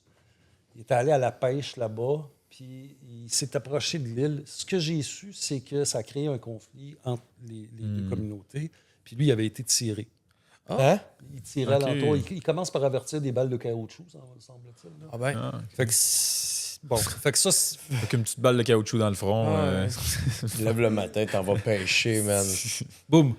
Il était allé à la pêche là-bas, puis il s'est approché de l'île. Ce que j'ai su, c'est que ça a créé un conflit entre les deux communautés, puis lui, il avait été tiré. Hein? Il tirait Ok. alentour. Il commence par avertir des balles de caoutchouc, semble-t-il. là. Ah ben. Ah, Fait que, bon, fait que ça, Fait qu'une petite balle de caoutchouc dans le front. Ouais. Tu te lèves le matin, t'en vas pêcher, man. boum.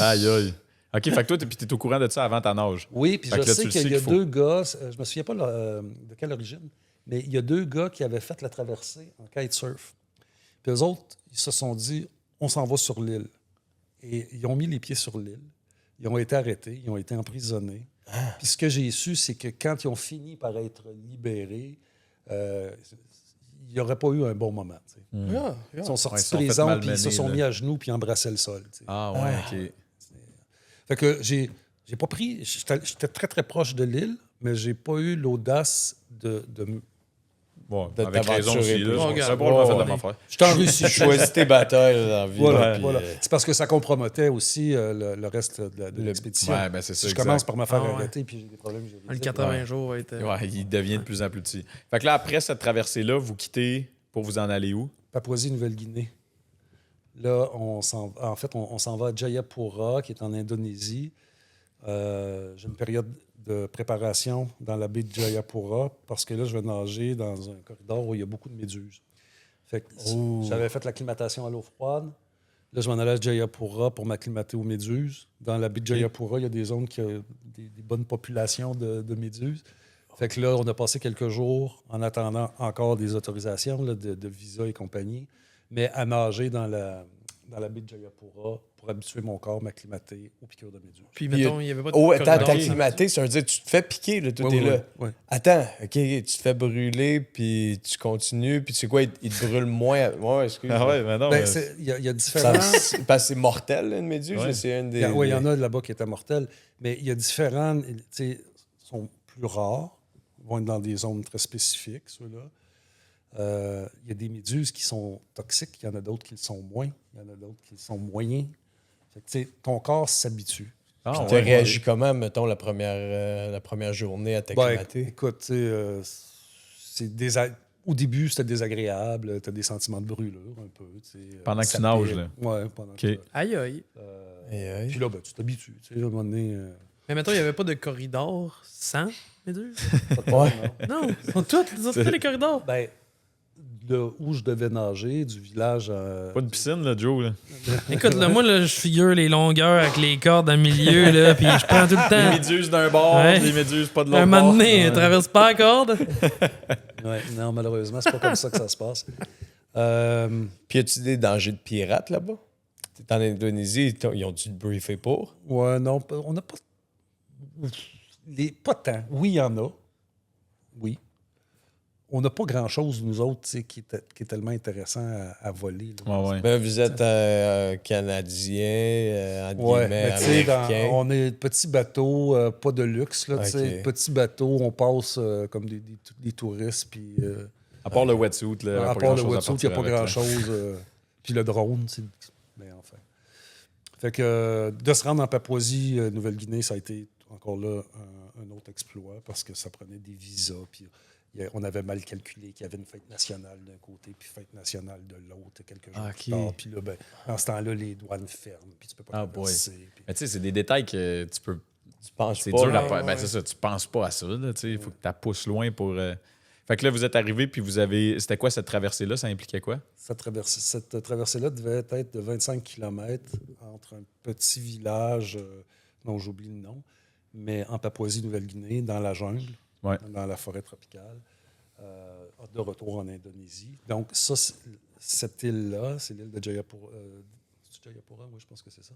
Aïe, aïe. OK, fait que toi, t'es au courant de ça avant ta nage. Oui, puis Fait je que là, sais tu le qu'il sais y a qu'il faut. 2 gars, je me souviens pas de quelle origine, mais il y a 2 gars qui avaient fait la traversée en kitesurf. Puis eux autres, ils se sont dit, on s'en va sur l'île. Et ils ont mis les pieds sur l'île. Ils ont été arrêtés, ils ont été emprisonnés. Puis ce que j'ai su, c'est que quand ils ont fini par être libérés, il n'y aurait pas eu un bon moment. Tu sais. Ah, Ils sont sortis Ouais, ils se sont de fait prison, puis ils se malmener, sont là. mis à genoux, puis embrassaient le sol. Tu sais. Ah ouais, OK. Fait que j'ai pas pris. J'étais très, très proche de l'île, mais j'ai pas eu l'audace de Bon, De avec raison t'aventurer aussi. plus. Là, Regarde, c'est pas le fait de ouais. la même affaire. J'étais en Russie. Tu choisis tes batailles dans la vie. Voilà, là, puis, voilà. C'est parce que ça compromettait aussi le reste de l'expédition. Ouais, ben c'est ça. Si je exact. commence par me faire Ah ouais. arrêter, puis j'ai des problèmes Le juridiques. 80 jours va être. Ouais, il devient de plus en plus petit. Fait que là, après cette traversée-là, vous quittez pour vous en aller où? Papouasie-Nouvelle-Guinée. Là, on s'en va à Jayapura, qui est en Indonésie. J'ai une période de préparation dans la baie de Jayapura parce que là, je vais nager dans un corridor où il y a beaucoup de méduses. Fait que j'avais fait l'acclimatation à l'eau froide. Là, je m'en allais à Jayapura pour m'acclimater aux méduses. Dans la baie de Jayapura, il y a des zones qui ont des bonnes populations de méduses. Fait que là, on a passé quelques jours en attendant encore des autorisations là, de visa et compagnie, mais à nager dans la baie de Jayapura pour habituer mon corps, m'acclimater aux piqûres de méduses. Puis, mettons, il n'y avait pas de. Oh, attends, corridor. t'acclimater, ça veut dire que tu te fais piquer, là, tout Ouais, est ouais, là. ouais. Attends, OK, tu te fais brûler, puis tu continues, puis c'est quoi, il te brûle moins. Ouais, excuse. mais non. Ben, il y a différents... Parce que c'est mortel, là, une méduse. Ouais. là, c'est une des. Oui, il y en a là-bas qui étaient mortels, mais il y a différents... Tu sais, sont plus rares, ils vont être dans des zones très spécifiques, ceux-là. Il y a des méduses qui sont toxiques, il y en a d'autres qui le sont moins, il y en a d'autres qui le sont moyens. Fait que, tu sais, ton corps s'habitue. Ah, Tu ouais, as réagi comment, mettons, la première journée à Ben, t'acclimater? écoute, tu sais, au début, c'était désagréable. Tu as des sentiments de brûlure un peu. Tu sais, Pendant que tu ça nages, pique. là. Ouais, pendant OK. que... Aïe, aïe. Aïe, aïe. Puis là, ben, tu t'habitues. Tu sais, à un moment donné, Mais mettons, il n'y avait pas de corridor sans méduses? Ouais. Non, ils sont tous les corridors. Ben, de où je devais nager, du village. Pas de piscine, là, Joe. Là. Écoute, là, moi, là, je figure les longueurs avec les cordes dans le milieu, là, puis je prends tout le Les temps. méduses d'un bord, Ouais. les méduses pas de l'autre Un bord. moment donné, elle traverse pas la corde. Ouais, non, malheureusement, c'est pas comme ça que ça se passe. Puis, y a-tu des dangers de pirates là-bas? T'es en Indonésie, ils ont dû te briefer pour? Ouais, non, on n'a pas. Pas tant. Oui, il y en a. Oui. On n'a pas grand-chose, nous autres, tu sais, qui est tellement intéressant à voler. Là. Ouais, ouais. Ben, vous êtes Canadien, entre Ouais, guillemets, mais tu sais, américain. on est petits bateaux, pas de luxe, là, tu sais, Ok. petits bateaux, on passe comme des touristes, puis À part le wetsuit, là. à pas part le grand-chose à wetsuit, il n'y a pas partir avec, là. grand-chose, puis le drone, mais enfin. Fait que de se rendre en Papouasie, Nouvelle-Guinée, ça a été encore là un autre exploit, parce que ça prenait des visas, puis on avait mal calculé qu'il y avait une fête nationale d'un côté, puis fête nationale de l'autre, quelques jours plus tard. Puis là, ben, dans ce temps-là, les douanes ferment, puis tu peux pas Ah, boy. traverser. Puis- Mais tu sais, c'est des détails que tu peux. Tu penses C'est pas, dur là? à. Ben, ouais. c'est ça, tu penses pas à ça, là. Tu sais, il faut que tu la pousses loin pour. Fait que là, vous êtes arrivé, puis vous avez. C'était quoi cette traversée-là? Ça impliquait quoi? Cette traversée-là devait être de 25 km entre un petit village, dont j'oublie le nom, mais en Papouasie-Nouvelle-Guinée, dans la jungle, Ouais. dans la forêt tropicale, de retour en Indonésie. Donc, ça, cette île-là, c'est l'île de Jayapura. C'est Jayapura? Oui, je pense que c'est ça.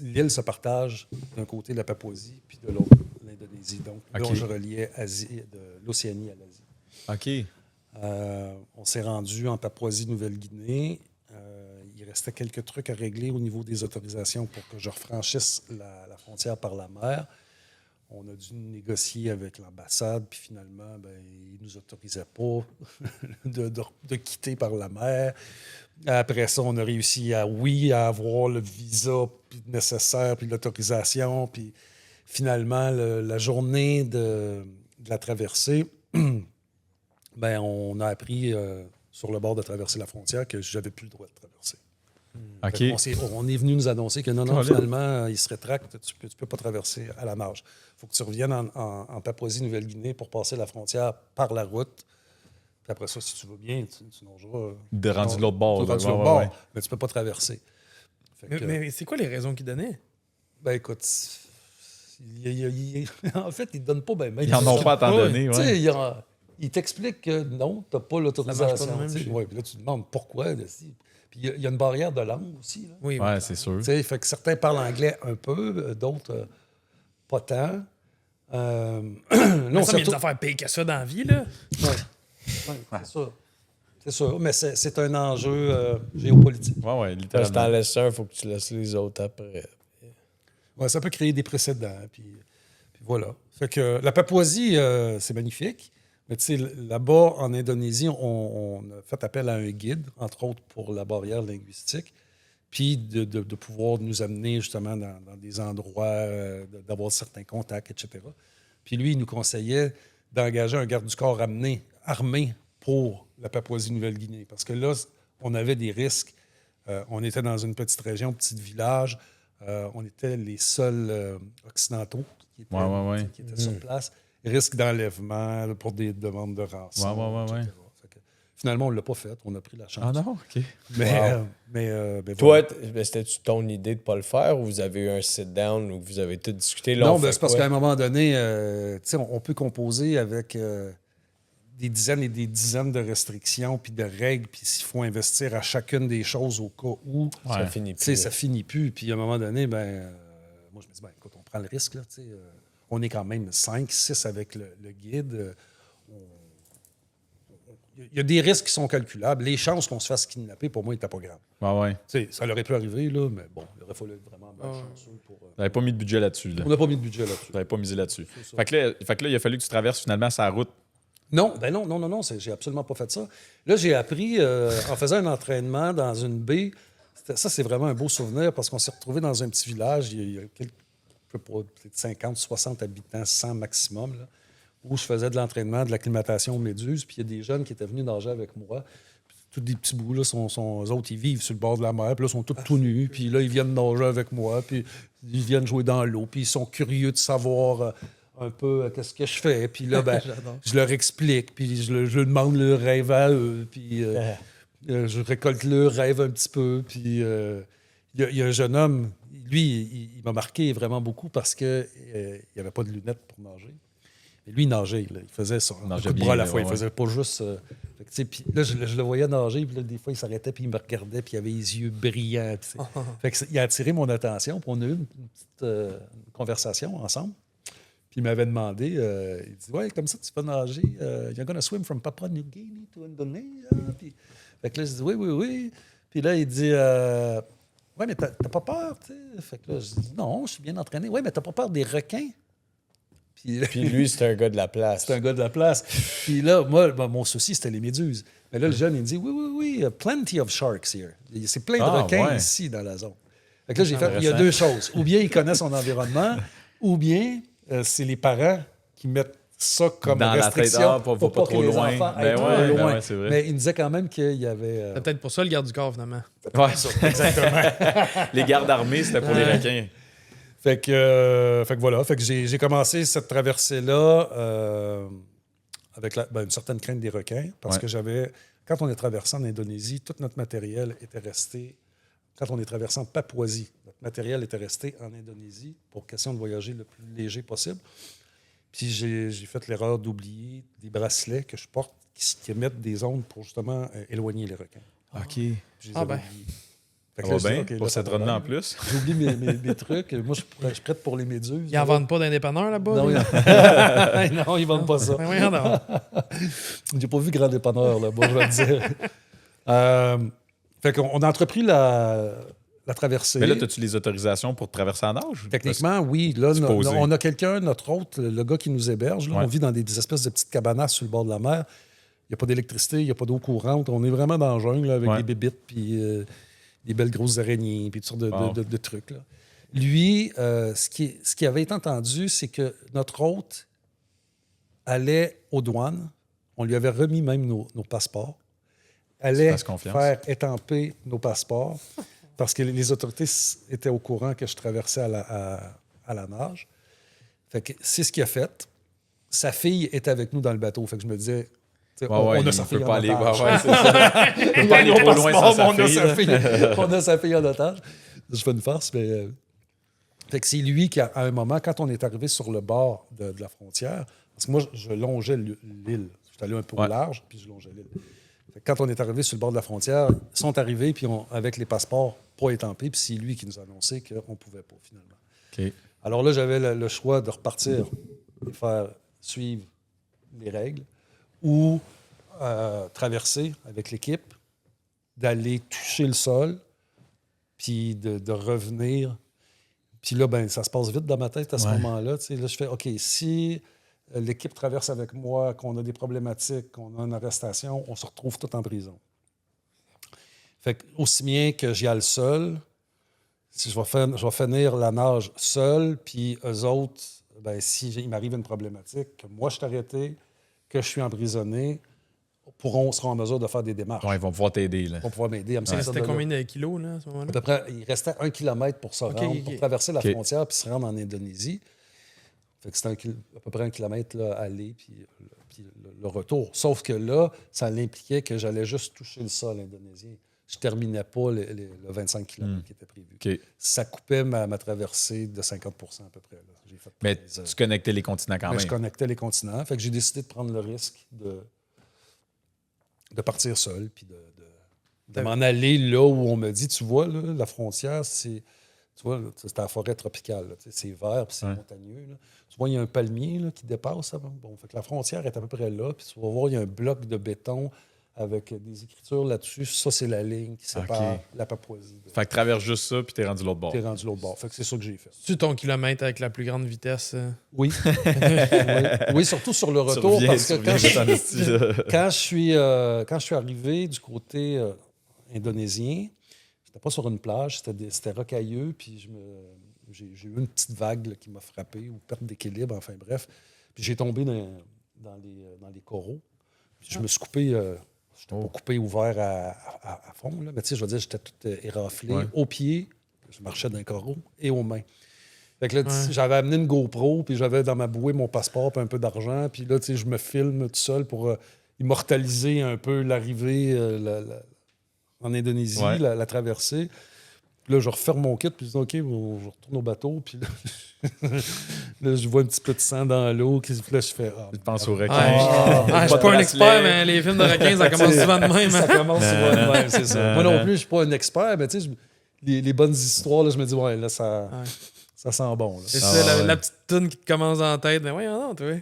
L'île se partage d'un côté la Papouasie, puis de l'autre l'Indonésie. Donc, là, OK. je reliais de l'Océanie à l'Asie. OK. On s'est rendu en Papouasie-Nouvelle-Guinée. Il restait quelques trucs à régler au niveau des autorisations pour que je refranchisse la frontière par la mer. On a dû négocier avec l'ambassade, puis finalement, ben, ils ne nous autorisaient pas de quitter par la mer. Après ça, on a réussi à avoir le visa nécessaire, puis l'autorisation. Puis finalement, la journée de la traversée, ben, on a appris sur le bord de traverser la frontière que je n'avais plus le droit de traverser. OK. Fait on est venu nous annoncer que non, Colin. finalement, il se rétracte, tu peux pas traverser à la marge. Il faut que tu reviennes en Papouasie-Nouvelle-Guinée pour passer la frontière par la route. Puis après ça, si tu veux bien, tu nageras. De rendu de l'autre bord. Tu là. rendu de Ouais, l'autre ouais, bord, ouais. mais tu peux pas traverser. Fait que, Mais c'est quoi les raisons qu'ils donnaient? ben écoute, en fait, ils ne donnent pas bien. Ils n'en ont pas à t'en donner, Tu sais, ouais. ils t'expliquent que non, tu n'as pas Ça l'autorisation. marche pas de même, tu sais. chez- Ouais, puis là, tu te demandes pourquoi. Là, si. Puis il y a une barrière de langue aussi. Là. Oui, Ouais, c'est sûr. Tu sais, fait que certains parlent anglais un peu, d'autres pas tant. Mais non, ça, il y a des affaires pires que ça dans la vie, là. c'est ça. C'est sûr, mais c'est un enjeu géopolitique. Ouais, ouais, Si t'en littéralement. laisses un, il faut que tu laisses les autres après. Ouais, ça peut créer des précédents. Puis voilà. Fait que la Papouasie, c'est magnifique. Mais tu sais, là-bas, en Indonésie, on a fait appel à un guide, entre autres pour la barrière linguistique, puis de pouvoir nous amener justement dans des endroits, d'avoir certains contacts, etc. Puis lui, il nous conseillait d'engager un garde du corps armé pour la Papouasie-Nouvelle-Guinée. Parce que là, on avait des risques. On était dans une petite région, petit village. On était les seuls occidentaux qui étaient sur place. Risque d'enlèvement là, pour des demandes de rançon, Ouais. etc. Fait que, finalement, on ne l'a pas fait. On a pris la chance. Ah non? OK. Mais Toi, voilà. c'était-tu ton idée de ne pas le faire ou vous avez eu un sit-down où vous avez tout discuté? Là, Non, on fait c'est parce quoi? qu'à un moment donné, tu sais, on peut composer avec des dizaines et des dizaines de restrictions puis de règles, puis s'il faut investir à chacune des choses au cas où, Ça Ouais. finit tu sais, plus. ça finit plus. Puis à un moment donné, moi, je me dis, écoute, on prend le risque, là, tu sais. On est quand même 5, 6 avec le guide. Il y a des risques qui sont calculables. Les chances qu'on se fasse kidnapper, pour moi, n'étaient pas grandes. Ouais, ouais. Tu sais, ça aurait pu arriver, là, mais bon, il aurait fallu être vraiment bien chanceux pour... Vous n'avez pas mis de budget là-dessus. Là. On n'a pas mis de budget là-dessus. Vous n'avez pas misé là-dessus. ça. Fait que là, il a fallu que tu traverses finalement sa route. Non, j'ai absolument pas fait ça. Là, j'ai appris, en faisant un entraînement dans une baie, ça, c'est vraiment un beau souvenir parce qu'on s'est retrouvé dans un petit village, il y a peut-être 50, 60 habitants, 100 maximum, là, où je faisais de l'entraînement, de l'acclimatation aux méduses, puis il y a des jeunes qui étaient venus nager avec moi. tous des petits bouts. Là, eux autres, ils vivent sur le bord de la mer. Puis là, ils sont tous tout nus. Puis là, ils viennent nager avec moi. Puis ils viennent jouer dans l'eau. Puis ils sont curieux de savoir un peu qu'est-ce que je fais. Puis là, ben, je leur explique. Puis je leur demande leur rêve à eux. Puis je récolte leur rêve un petit peu. Puis il y a un jeune homme, lui, il m'a marqué vraiment beaucoup parce qu'il n'y avait pas de lunettes pour nager. Mais lui, il nageait. Là. Il faisait ça. Un coup de bras à la fois. Il faisait pas juste... puis là, je le voyais nager. Puis là, des fois, il s'arrêtait. Puis il me regardait. Puis il avait les yeux brillants. Fait que il a attiré mon attention. Puis on a eu une petite conversation ensemble. Puis il m'avait demandé... il dit, ouais, comme ça, tu vas nager. You're gonna swim from Papua New Guinea to Indonesia. Puis, fait que là, je dis, oui. Puis là, il dit... ouais, mais t'as pas peur, tu sais. Fait que là, je dis, non, je suis bien entraîné. Ouais, mais t'as pas peur des requins? Puis lui, c'était un gars de la place. C'est un gars de la place. Puis là, moi, mon souci, c'était les méduses. Mais là, le jeune, il me dit, oui, plenty of sharks here. C'est plein de requins ici, dans la zone. Fait que là, j'ai fait, il y a deux choses. Ou bien il connaît son environnement, ou bien c'est les parents qui mettent ça comme dans restriction pour pas trop que les loin. enfants Ben aillent ouais, trop loin. ouais, c'est vrai. Mais il me disait quand même qu'il y avait... C'est peut-être pour ça le garde du corps, finalement. Ouais. ça, exactement. Les gardes armés, c'était pour les requins. Fait que voilà. Fait que j'ai commencé cette traversée-là avec une certaine crainte des requins parce que quand on est traversé en Indonésie, tout notre matériel était resté... Quand on est traversé en Papouasie, notre matériel était resté en Indonésie pour question de voyager le plus léger possible. Puis j'ai fait l'erreur d'oublier des bracelets que je porte qui émettent des ondes pour justement éloigner les requins. OK. Je les avais oubliés. Fait que Ça là, va je dis, bien OK, pour là, ça cette va run-là bien. en plus. J'oublie mes trucs. Moi, je suis prête pour les méduses. Ils n'en vendent pas d'indépanneurs là-bas? Non, là? non, ils vendent pas ça. Ben voyons donc. J'ai pas vu grand dépanneur là-bas, je vais te dire. Fait qu'on a entrepris la traversée. Mais là, as-tu les autorisations pour te traverser en nage? Techniquement, oui. Là, Supposé. on a quelqu'un, notre hôte, le gars qui nous héberge. Là, Ouais. On vit dans des espèces de petites cabanasses sur le bord de la mer. Il n'y a pas d'électricité, il n'y a pas d'eau courante. On est vraiment dans la jungle là, avec Ouais. des bébites, puis des belles grosses araignées, puis toutes sortes Wow. de trucs. Là. Lui, ce qui avait été entendu, c'est que notre hôte allait aux douanes. On lui avait remis même nos passeports. Allait fasse confiance. faire étamper nos passeports parce que les autorités étaient au courant que je traversais à la nage. Fait que c'est ce qu'il a fait. Sa fille était avec nous dans le bateau. Fait que je me disais, on a sa fille en pas aller. otage. Ouais, c'est ça. Il peut pas aller trop loin sans sa fille. On a sa fille en otage. Je fais une farce, mais... Fait que c'est lui qui, à un moment, quand on est arrivé sur le bord de la frontière, parce que moi, je longeais l'île. J'étais allé un peu au large, puis je longeais l'île. Fait que quand on est arrivé sur le bord de la frontière, ils sont arrivés, puis avec les passeports pas étampés, puis c'est lui qui nous a annoncé qu'on ne pouvait pas, finalement. OK. Alors là, j'avais le choix de repartir et faire suivre les règles ou traverser avec l'équipe, d'aller toucher le sol, puis de revenir. Puis là, ben, ça se passe vite dans ma tête à ce moment-là. Tu sais, là, je fais, OK, si l'équipe traverse avec moi, qu'on a des problématiques, qu'on a une arrestation, on se retrouve tout en prison. Fait que, aussi bien que j'y aille seul, si je vais finir la nage seul, puis eux autres, ben, s'il m'arrive une problématique, que moi je suis arrêté, que je suis emprisonné, seront en mesure de faire des démarches. Ouais, ils vont pouvoir t'aider. Là. Ils vont pouvoir m'aider à me sortir C'était de là. combien de kilos là, à ce moment-là? À peu près, il restait 1 kilomètre pour se rendre, pour traverser la frontière puis se rendre en Indonésie. Fait que c'était à peu près 1 kilomètre là, aller puis le retour. Sauf que là, ça l'impliquait que j'allais juste toucher le sol indonésien. Je ne terminais pas le 25 km qui était prévu. OK. Ça coupait ma traversée de 50 à peu près. Là. J'ai fait Mais 13 heures. tu connectais les continents quand Mais même. je connectais les continents. Fait que j'ai décidé de prendre le risque de partir seul puis de m'en aller là où on me dit, tu vois, là, la frontière, c'est la forêt tropicale. Là, c'est vert puis c'est montagneux. Là. Tu vois, il y a un palmier là, qui dépasse. Là. Bon, fait que la frontière est à peu près là. Puis tu vas voir, il y a un bloc de béton avec des écritures là-dessus. Ça, c'est la ligne qui sépare la Papouasie. Fait que traverse juste ça, puis t'es rendu l'autre bord. T'es rendu l'autre bord. Fait que c'est ça que j'ai fait. Tu ton kilomètre avec la plus grande vitesse? Oui. oui, surtout sur le retour. Parce que quand je suis arrivé du côté indonésien, j'étais pas sur une plage, c'était rocailleux, puis j'ai eu une petite vague là, qui m'a frappé, ou perte d'équilibre, enfin bref. Puis j'ai tombé dans les coraux. Puis je me suis coupé J'étais pas coupé ouvert à fond, là. Mais tu sais, je veux dire, j'étais tout éraflé aux pieds. Je marchais d'un carreau et aux mains. Fait que là, j'avais amené une GoPro, puis j'avais dans ma bouée mon passeport, puis un peu d'argent. Puis là, tu sais, je me filme tout seul pour immortaliser un peu l'arrivée en Indonésie, la traversée. Puis là, je referme mon kit, puis je dis OK, bon, je retourne au bateau. Puis là, je vois un petit peu de sang dans l'eau. Puis là, je fais Je pense au requin. Je suis pas un expert, mais les films de requins, ça commence souvent de même. Ça commence souvent de même, c'est ça. Moi non plus, je suis pas un expert, mais tu sais, les bonnes histoires, là, je me dis, ouais, là, ça sent bon. Là. C'est ça, la petite toune qui te commence en tête. Mais voyons non, toi.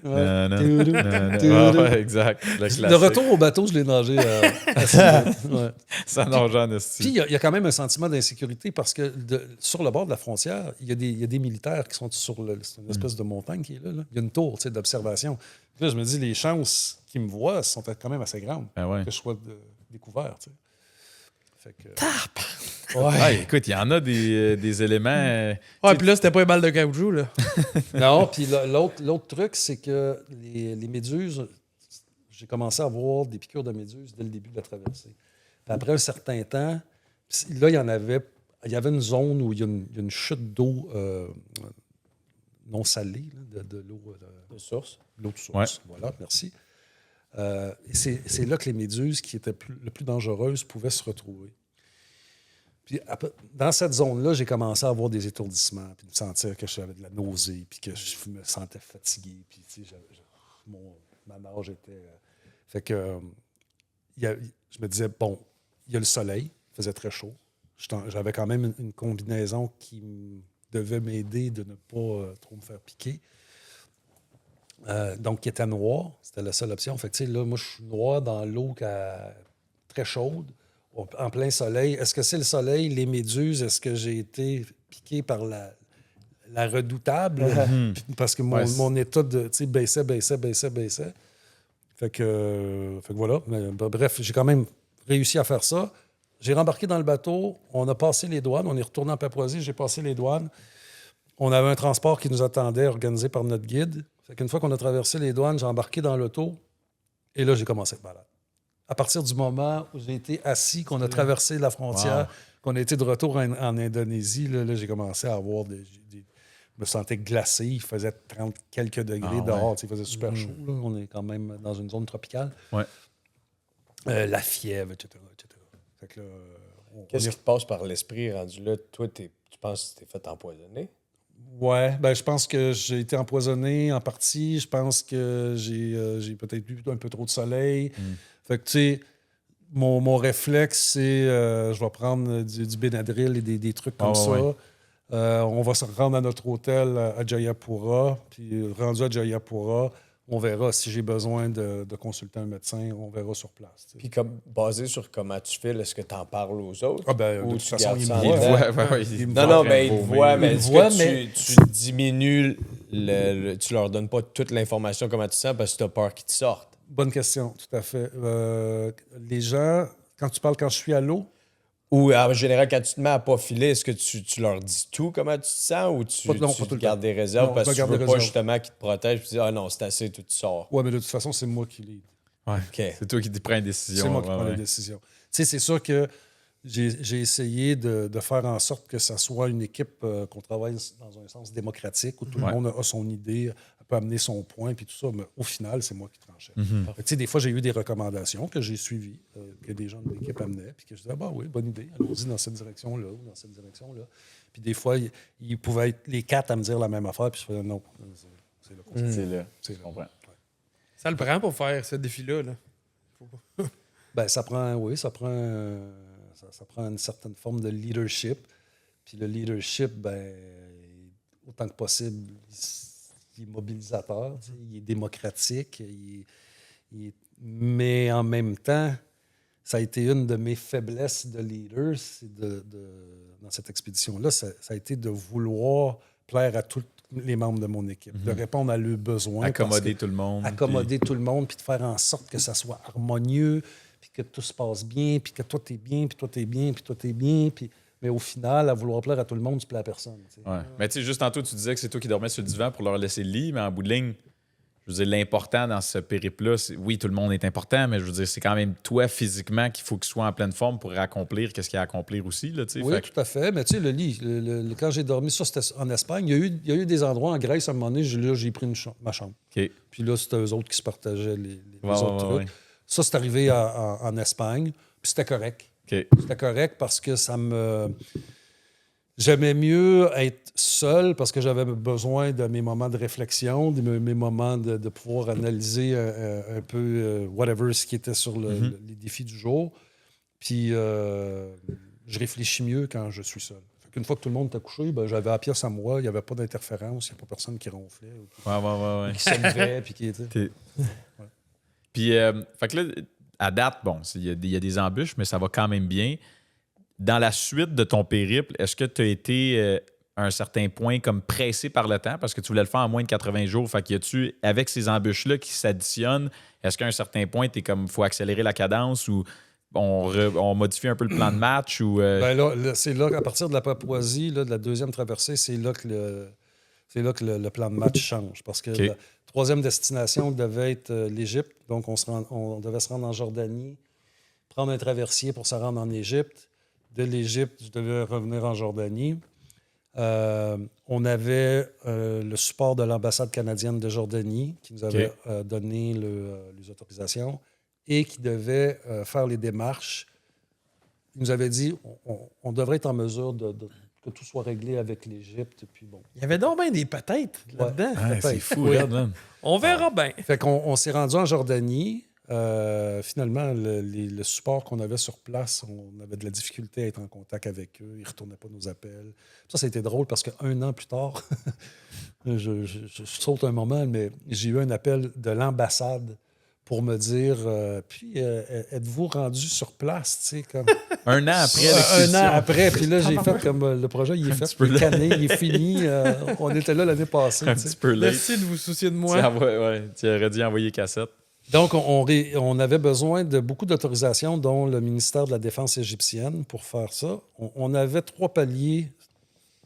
Exact. Le retour au bateau, je l'ai nagé assez vite. Ouais. Ça nage en esti. Puis, il y a quand même un sentiment d'insécurité parce que sur le bord de la frontière, il y a des militaires qui sont sur c'est une espèce de montagne qui est là. Il y a une tour d'observation. Puis là, je me dis, les chances qu'ils me voient sont quand même assez grandes que je sois découvert. Tu sais. Fait que... écoute, il y en a des éléments... Puis là, c'était pas une balle de caoutchouc, là. Non, puis l'autre truc, c'est que les méduses, j'ai commencé à avoir des piqûres de méduses dès le début de la traversée. Puis après un certain temps, là, il y avait une zone où il y a une chute d'eau non salée, là, de l'eau de source. L'eau de source, voilà, merci. Et c'est là que les méduses qui étaient le plus dangereuses pouvaient se retrouver. Puis dans cette zone-là, j'ai commencé à avoir des étourdissements, puis de sentir que j'avais de la nausée, puis que je me sentais fatigué, puis tu sais, ma nage était... fait que je me disais, bon, il y a le soleil, il faisait très chaud. J'avais quand même une combinaison qui devait m'aider de ne pas trop me faire piquer. Donc, qui était noir, c'était la seule option. Fait que, tu sais, là, moi, je suis noir dans l'eau très chaude, en plein soleil. Est-ce que c'est le soleil, les méduses? Est-ce que j'ai été piqué par la redoutable? Parce que mon état baissait. Fait que voilà. Mais, bref, j'ai quand même réussi à faire ça. J'ai rembarqué dans le bateau. On a passé les douanes. On est retourné en Papouasie. J'ai passé les douanes. On avait un transport qui nous attendait, organisé par notre guide. Fait qu'une fois qu'on a traversé les douanes, j'ai embarqué dans l'auto. Et là, j'ai commencé à être malade. À partir du moment où j'ai été assis, qu'on a traversé la frontière, qu'on a été de retour en Indonésie, là, j'ai commencé à avoir je me sentais glacé. Il faisait 30 quelques degrés dehors. Il faisait super chaud. Là. On est quand même dans une zone tropicale. Ouais. La fièvre, etc. Fait que là, Qu'est-ce qui te passe par l'esprit rendu là? Toi, tu penses que tu t'es fait empoisonner? Ouais, je pense que j'ai été empoisonné en partie. Je pense que j'ai peut-être eu un peu trop de soleil. Fait que, tu sais, mon réflexe, c'est je vais prendre du Benadryl et des trucs comme ça. Ouais. On va se rendre à notre hôtel à Jayapura. Puis, rendu à Jayapura, on verra si j'ai besoin de consulter un médecin. On verra sur place. T'sais. Puis, basé sur comment tu fais, est-ce que tu en parles aux autres? De toute façon, il me voit. Non, mais ils voient, mais tu diminues, tu leur donnes pas toute l'information comment tu sens parce que tu as peur qu'ils te sortent. Bonne question, tout à fait. Les gens, quand je suis à l'eau, ou en général, quand tu te mets à pas filer, est-ce que tu leur dis tout comment tu te sens ou tu gardes des réserves parce que tu veux pas justement qu'ils te protègent et tu dis « Ah non, c'est assez, tu sors. » Oui, mais de toute façon, c'est moi qui lead. Ouais. Okay. C'est toi qui prends une décision. C'est moi qui prends la décision. Tu sais, c'est sûr que j'ai essayé de faire en sorte que ça soit une équipe qu'on travaille dans un sens démocratique où tout le monde a son idée, peut amener son point, puis tout ça. Mais au final, c'est moi qui tranchais. Tu sais, des fois, j'ai eu des recommandations que j'ai suivies, que des gens de l'équipe amenaient, puis que je disais, oui, bonne idée, allons-y dans cette direction-là ou dans cette direction-là. Puis des fois, ils pouvaient être les quatre à me dire la même affaire, puis je faisais, non, c'est là. C'est là. Je comprends. Ouais. Ça le prend pour faire ce défi-là, là. Ça prend une certaine forme de leadership. Puis le leadership, autant que possible, il est mobilisateur, il est démocratique, mais en même temps, ça a été une de mes faiblesses de leader, dans cette expédition-là, ça a été de vouloir plaire à tous les membres de mon équipe, de répondre à leurs besoins. Accommoder tout le monde. Tout le monde, puis de faire en sorte que ça soit harmonieux, puis que tout se passe bien, puis que toi, t'es bien, puis toi, t'es bien, puis toi, t'es bien, puis... Mais au final, à vouloir plaire à tout le monde, tu plais à personne. T'sais. Ouais. Mais tu sais, juste tantôt, tu disais que c'est toi qui dormais sur le divan pour leur laisser le lit, mais en bout de ligne, je je veux dire, l'important dans ce périple-là, oui, tout le monde est important, mais je veux dire, c'est quand même toi physiquement qu'il faut qu'il soit en pleine forme pour accomplir qu'est-ce qu'il y a à accomplir aussi. Là, oui, tout à fait. Mais tu sais, le lit, quand j'ai dormi, ça, c'était en Espagne. Il y a eu des endroits en Grèce, à un moment donné, j'ai pris ma chambre. OK. Puis là, c'était eux autres qui se partageaient les Ouais, autres ouais, trucs. Ça, c'est arrivé en Espagne. Puis c'était correct. OK. C'était correct parce que ça me... J'aimais mieux être seul parce que j'avais besoin de mes moments de réflexion, de mes moments de pouvoir analyser un peu whatever ce qui était sur les défis du jour. Puis je réfléchis mieux quand je suis seul. Une fois que tout le monde était couché, ben, j'avais la pièce à moi, il n'y avait pas d'interférence, il n'y a pas personne qui ronflait Ouais. qui se levait. Puis qui était... Puis, fait que là, à date, bon, il y a des embûches, mais ça va quand même bien. Dans la suite de ton périple, est-ce que tu as été à un certain point comme pressé par le temps parce que tu voulais le faire en moins de 80 jours? Fait que y a-tu, avec ces embûches-là qui s'additionnent, est-ce qu'à un certain point, tu es comme, faut accélérer la cadence ou on modifie un peu le plan de match? Ou, Ben là, c'est là, à partir de la Papouasie, là, de la deuxième traversée, c'est là que le plan de match change. Parce que la troisième destination devait être l'Égypte. Donc, on devait se rendre en Jordanie, prendre un traversier pour se rendre en Égypte. De l'Égypte, je devais revenir en Jordanie. On avait le support de l'ambassade canadienne de Jordanie qui nous avait donné les autorisations et qui devait faire les démarches. Il nous avait dit on devrait être en mesure que tout soit réglé avec l'Égypte. Puis bon. Il y avait donc bien des peut-être là-dedans. c'est fou, regarde, man. On verra bien. Fait qu'on s'est rendu en Jordanie. Finalement, le support qu'on avait sur place, on avait de la difficulté à être en contact avec eux. Ils ne retournaient pas nos appels. Ça a été drôle parce qu'un an plus tard, je saute un moment, mais j'ai eu un appel de l'ambassade pour me dire puis êtes-vous rendu sur place? Tu sais, comme... Un an après un l'expédition. an après. Puis là, j'ai fait comme le projet, il est fait, il est canné, il est fini. On était là l'année passée. Un tu sais. petit peu late. Merci de vous soucier de moi. Tu aurais dû envoyer cassette. Donc, on avait besoin de beaucoup d'autorisations, dont le ministère de la Défense égyptienne, pour faire ça. On avait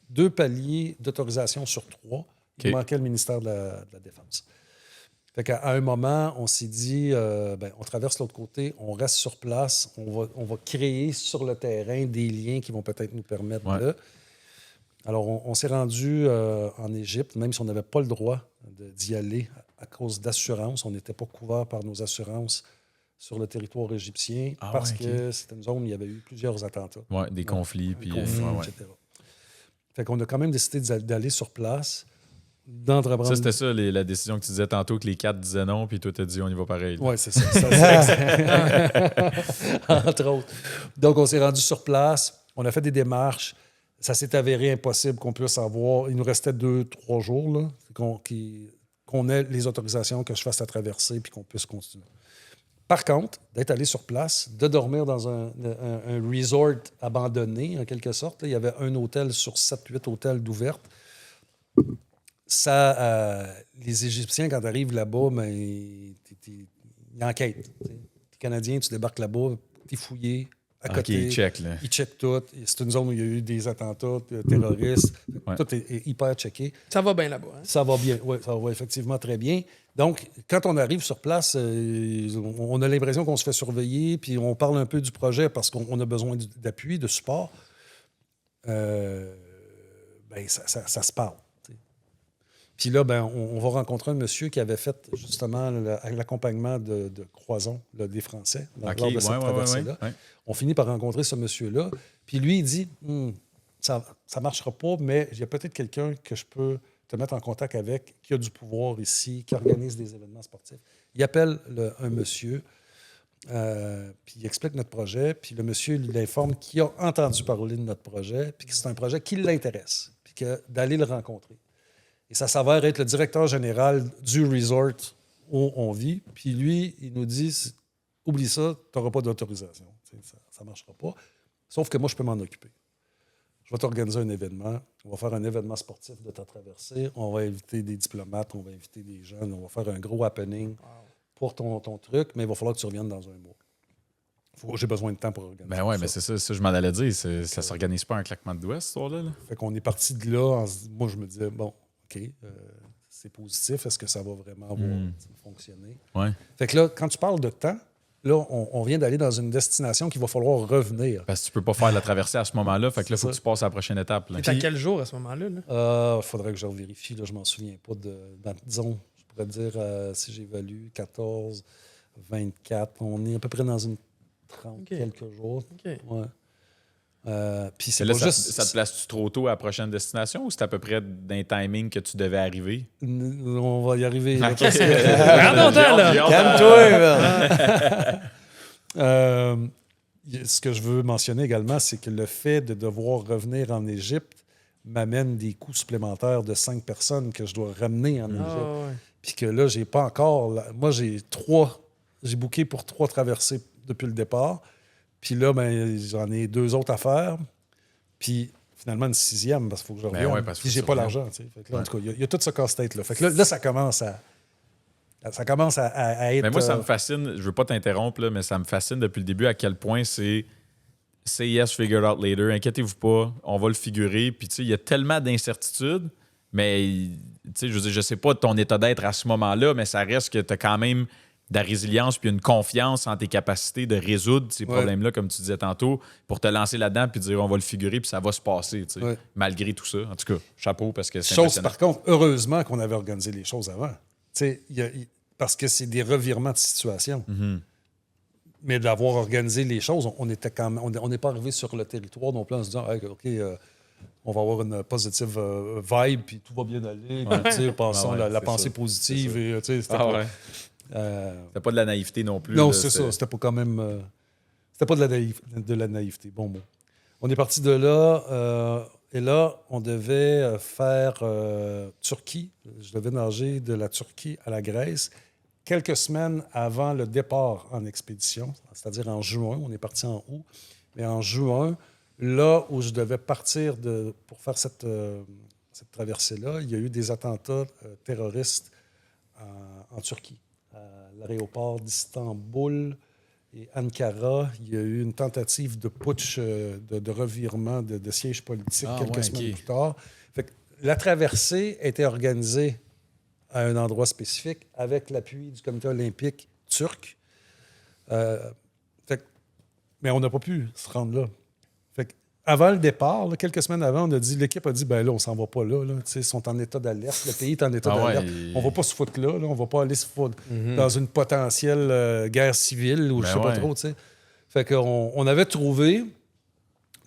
2 paliers d'autorisation sur 3. Il manquait le ministère de la Défense. Fait qu'à un moment, on s'est dit, on traverse l'autre côté, on reste sur place, on va créer sur le terrain des liens qui vont peut-être nous permettre de... Alors, on s'est rendu en Égypte, même si on n'avait pas le droit d'y aller à cause d'assurance. On n'était pas couvert par nos assurances sur le territoire égyptien parce que c'était une zone où il y avait eu plusieurs attentats. Ouais, des conflits. Puis, etc. Fait qu'on a quand même décidé d'aller sur place. Ça, c'était ça, la décision que tu disais tantôt, que les 4 disaient non, puis toi, t'as dit on y va pareil. Oui, c'est ça. Entre autres. Donc, on s'est rendu sur place. On a fait des démarches. Ça s'est avéré impossible qu'on puisse avoir. Il nous restait 2-3 jours là, qu'on ait les autorisations, que je fasse la traversée puis qu'on puisse continuer. Par contre, d'être allé sur place, de dormir dans un resort abandonné, en quelque sorte. Là, il y avait un hôtel sur 7-8 hôtels d'ouvertes. Ça, les Égyptiens, quand tu arrives là-bas, ils enquêtent. T'es Canadien, tu débarques là-bas, tu es fouillé. À côté, ils checkent. Là. Ils checkent tout. C'est une zone où il y a eu des attentats terroristes. Tout est hyper checké. Ça va bien là-bas. Hein? Ça va bien. Oui, ça va effectivement très bien. Donc, quand on arrive sur place, on a l'impression qu'on se fait surveiller, puis on parle un peu du projet parce qu'on a besoin d'appui, de support. Ça se parle. Puis là, on va rencontrer un monsieur qui avait fait justement l'accompagnement de Croison, là, des Français, lors de cette traversée-là. Ouais. On finit par rencontrer ce monsieur-là. Puis lui, il dit ça ne marchera pas, mais il y a peut-être quelqu'un que je peux te mettre en contact avec, qui a du pouvoir ici, qui organise des événements sportifs. Il appelle un monsieur, puis il explique notre projet, puis le monsieur lui l'informe qu'il a entendu parler de notre projet, puis que c'est un projet qui l'intéresse, puis d'aller le rencontrer. Et ça s'avère être le directeur général du resort où on vit. Puis lui, il nous dit oublie ça, tu n'auras pas d'autorisation. Ça ne marchera pas. Sauf que moi, je peux m'en occuper. Je vais t'organiser un événement. On va faire un événement sportif de ta traversée. On va inviter des diplomates, on va inviter des jeunes. On va faire un gros happening pour ton truc, mais il va falloir que tu reviennes dans un mois. J'ai besoin de temps pour organiser Ben ouais, mais c'est ça, je m'en allais dire. Ça ne s'organise pas un claquement de doigts, cette histoire-là. Fait qu'on est parti de là. Moi, je me disais, bon, OK, c'est positif? Est-ce que ça va vraiment fonctionner? Ouais. Fait que là, quand tu parles de temps, là, on vient d'aller dans une destination qu'il va falloir revenir. Parce que tu peux pas faire la traversée à ce moment-là. Fait que là, il C'est faut que ça. tu passes à la prochaine étape. Là. T'es à quel jour à ce moment-là? Là? Faudrait que je vérifie, là, je m'en souviens pas. Disons, je pourrais dire, si j'évalue 14, 24, on est à peu près dans une 30 quelques jours. OK. Ouais. Puis c'est Mais là, pas ça te place-tu trop tôt à la prochaine destination ou c'est à peu près d'un timing que tu devais arriver? On va y arriver. Là, Ok. parce que- Prends ton temps, là. J'ai hâte. Calme-toi, man. Ce que je veux mentionner également, c'est que le fait de devoir revenir en Égypte m'amène des coûts supplémentaires de 5 personnes que je dois ramener en Égypte. Ah, ouais. Puis que là, j'ai pas encore. Moi, j'ai booké pour 3 traversées depuis le départ. Puis là, ben, j'en ai 2 autres à faire. Puis finalement, une 6e, parce qu'il faut que je revienne. ouais, parce Puis que j'ai faut pas que tu l'argent. Tu sais. Fait que là, en tout cas, il y a tout ce casse-tête-là. Fait que là, ça commence à. Ça commence à être. Mais moi, ça me fascine. Je veux pas t'interrompre, là, mais ça me fascine depuis le début à quel point c'est say yes, figure it out later. Inquiétez-vous pas, on va le figurer. Puis, tu sais, il y a tellement d'incertitudes, mais, tu sais, je veux dire, je sais pas ton état d'être à ce moment-là, mais ça reste que tu as quand même de la résilience puis une confiance en tes capacités de résoudre ces problèmes-là, comme tu disais tantôt, pour te lancer là-dedans puis dire on va le figurer puis ça va se passer, tu sais, Ouais. malgré tout ça. En tout cas, chapeau parce que c'est Chose, impressionnant. par contre, heureusement qu'on avait organisé les choses avant. Tu sais, parce que c'est des revirements de situation. Mais d'avoir organisé les choses, on était quand même, on n'est pas arrivé sur le territoire non plus en se disant hey, OK, on va avoir une positive vibe, puis tout va bien aller. Puis, tu sais, passons Ah ouais, la c'est pensée ça. positive. Et, tu sais, c'était Ah pas, ouais. C'était pas de la naïveté non plus. non, là, c'est ça. C'était pas quand même. C'était pas de la naïveté. Bon, bon. On est parti de là. Et là, on devait faire Turquie. Je devais nager de la Turquie à la Grèce quelques semaines avant le départ en expédition, c'est-à-dire en juin. On est parti en août. Mais en juin, là où je devais partir pour faire cette traversée-là, il y a eu des attentats terroristes en Turquie. À l'aéroport d'Istanbul et Ankara, il y a eu une tentative de putsch, de revirement de siège politique quelques semaines plus tard. Fait que la traversée était organisée à un endroit spécifique avec l'appui du comité olympique turc. Mais on n'a pas pu se rendre là. Fait que avant le départ, là, quelques semaines avant, l'équipe a dit ben là, on s'en va pas là. Ils sont en état d'alerte. Le pays est en état d'alerte. On va pas se foutre là. On va pas aller se foutre dans une potentielle guerre civile ou je sais pas trop. T'sais. Fait qu'on avait trouvé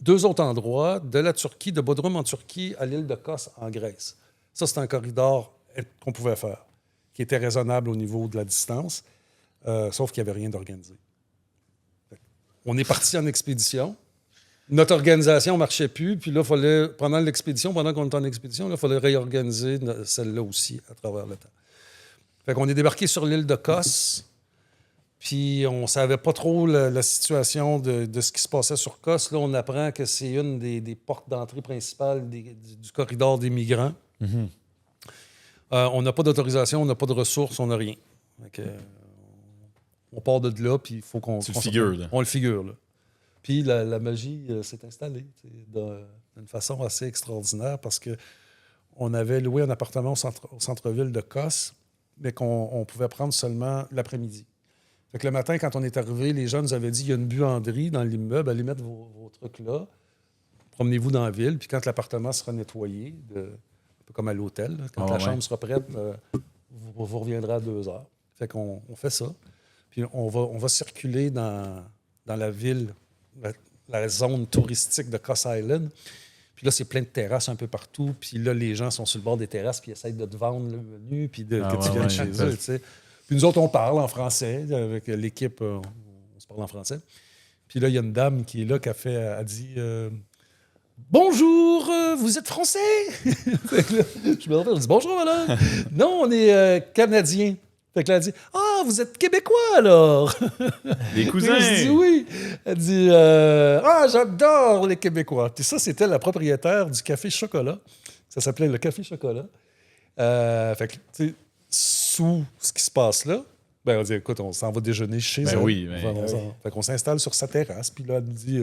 2 autres endroits de la Turquie, de Bodrum en Turquie à l'île de Kos en Grèce. Ça, c'est un corridor qu'on pouvait faire, qui était raisonnable au niveau de la distance, sauf qu'il n'y avait rien d'organisé. On est parti en expédition. Notre organisation ne marchait plus. Puis là, pendant l'expédition, pendant qu'on était en expédition, il fallait réorganiser celle-là aussi à travers le temps. Fait qu'on est débarqué sur l'île de Kos. Puis on ne savait pas trop la situation de ce qui se passait sur Kos. Là, on apprend que c'est une des portes d'entrée principales du corridor des migrants. On n'a pas d'autorisation, on n'a pas de ressources, on n'a rien. On part de là, puis il faut qu'on... Tu le figures, là. On le figure, là. Puis la magie s'est installée d'une façon assez extraordinaire parce qu'on avait loué un appartement au centre-ville de Kos, mais qu'on pouvait prendre seulement l'après-midi. Fait que le matin, quand on est arrivé, les gens nous avaient dit il y a une buanderie dans l'immeuble, allez mettre vos trucs là, promenez-vous dans la ville, puis quand l'appartement sera nettoyé, un peu comme à l'hôtel, là, quand la chambre sera prête, vous reviendrez à 2 heures. Fait qu'on fait ça. Puis on va circuler dans la ville, la zone touristique de Cross Island. Puis là, c'est plein de terrasses un peu partout. Puis là, les gens sont sur le bord des terrasses puis essayent de te vendre le menu puis que tu viennes chez eux. T'sais. Puis nous autres, on parle en français. Avec l'équipe, on se parle en français. Puis là, il y a une dame qui est là qui a dit bonjour, vous êtes français? Je me rappelle, je dis bonjour, madame. Non, on est Canadiens. Fait que là, elle dit ah, vous êtes Québécois alors? Les cousins! Je dis oui. Elle dit ah, j'adore les Québécois. Puis ça, c'était la propriétaire du Café Chocolat. Ça s'appelait le Café Chocolat. Fait que, tu sais, sous ce qui se passe là, ben on dit écoute, on s'en va déjeuner chez elle. Oui, Fait qu'on s'installe sur sa terrasse. Puis là, elle nous dit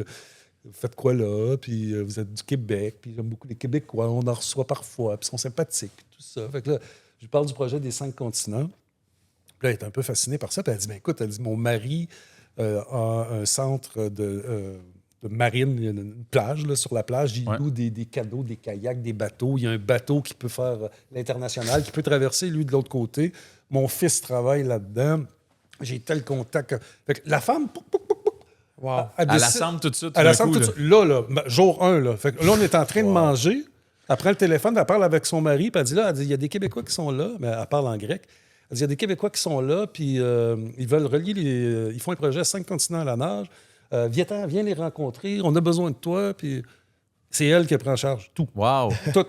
vous faites quoi là? Puis vous êtes du Québec. Puis j'aime beaucoup les Québécois. On en reçoit parfois. Puis ils sont sympathiques. Puis tout ça. Fait que là, Je lui parle du projet des 5 continents. Puis là, elle est un peu fascinée par ça. Puis elle dit, écoute, mon mari a un centre de marine, il y a une plage, là, sur la plage. Il loue des cadeaux, des kayaks, des bateaux. Il y a un bateau qui peut faire l'international, qui peut traverser, lui, de l'autre côté. Mon fils travaille là-dedans. J'ai tel contact. Fait que la femme... Wow. Elle l'assemble tout de suite. Elle l'assemble tout de suite. Là, jour 1. Là. Fait que là, on est en train de manger. Elle prend le téléphone, elle parle avec son mari, puis elle dit, il y a des Québécois qui sont là. Mais elle parle en grec. Elle dit, il y a des Québécois qui sont là, puis ils veulent relier ils font un projet 5 continents à la nage. Viens les rencontrer. On a besoin de toi. Puis c'est elle qui prend en charge tout. Wow. Tout.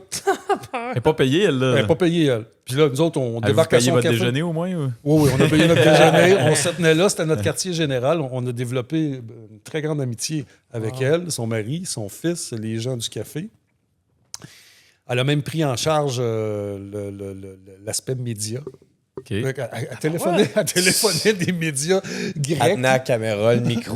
Elle n'est pas payée, elle. Là. Elle n'est pas payée, elle. Puis là, nous autres, on débarque à son votre café. déjeuner au moins? Ou? Oui, on a payé notre déjeuner. On se tenait là. C'était notre quartier général. On a développé une très grande amitié avec elle, son mari, son fils, les gens du café. Elle a même pris en charge l'aspect média. Okay. Elle téléphonait des médias grecs. Elle tenait la caméra, le micro.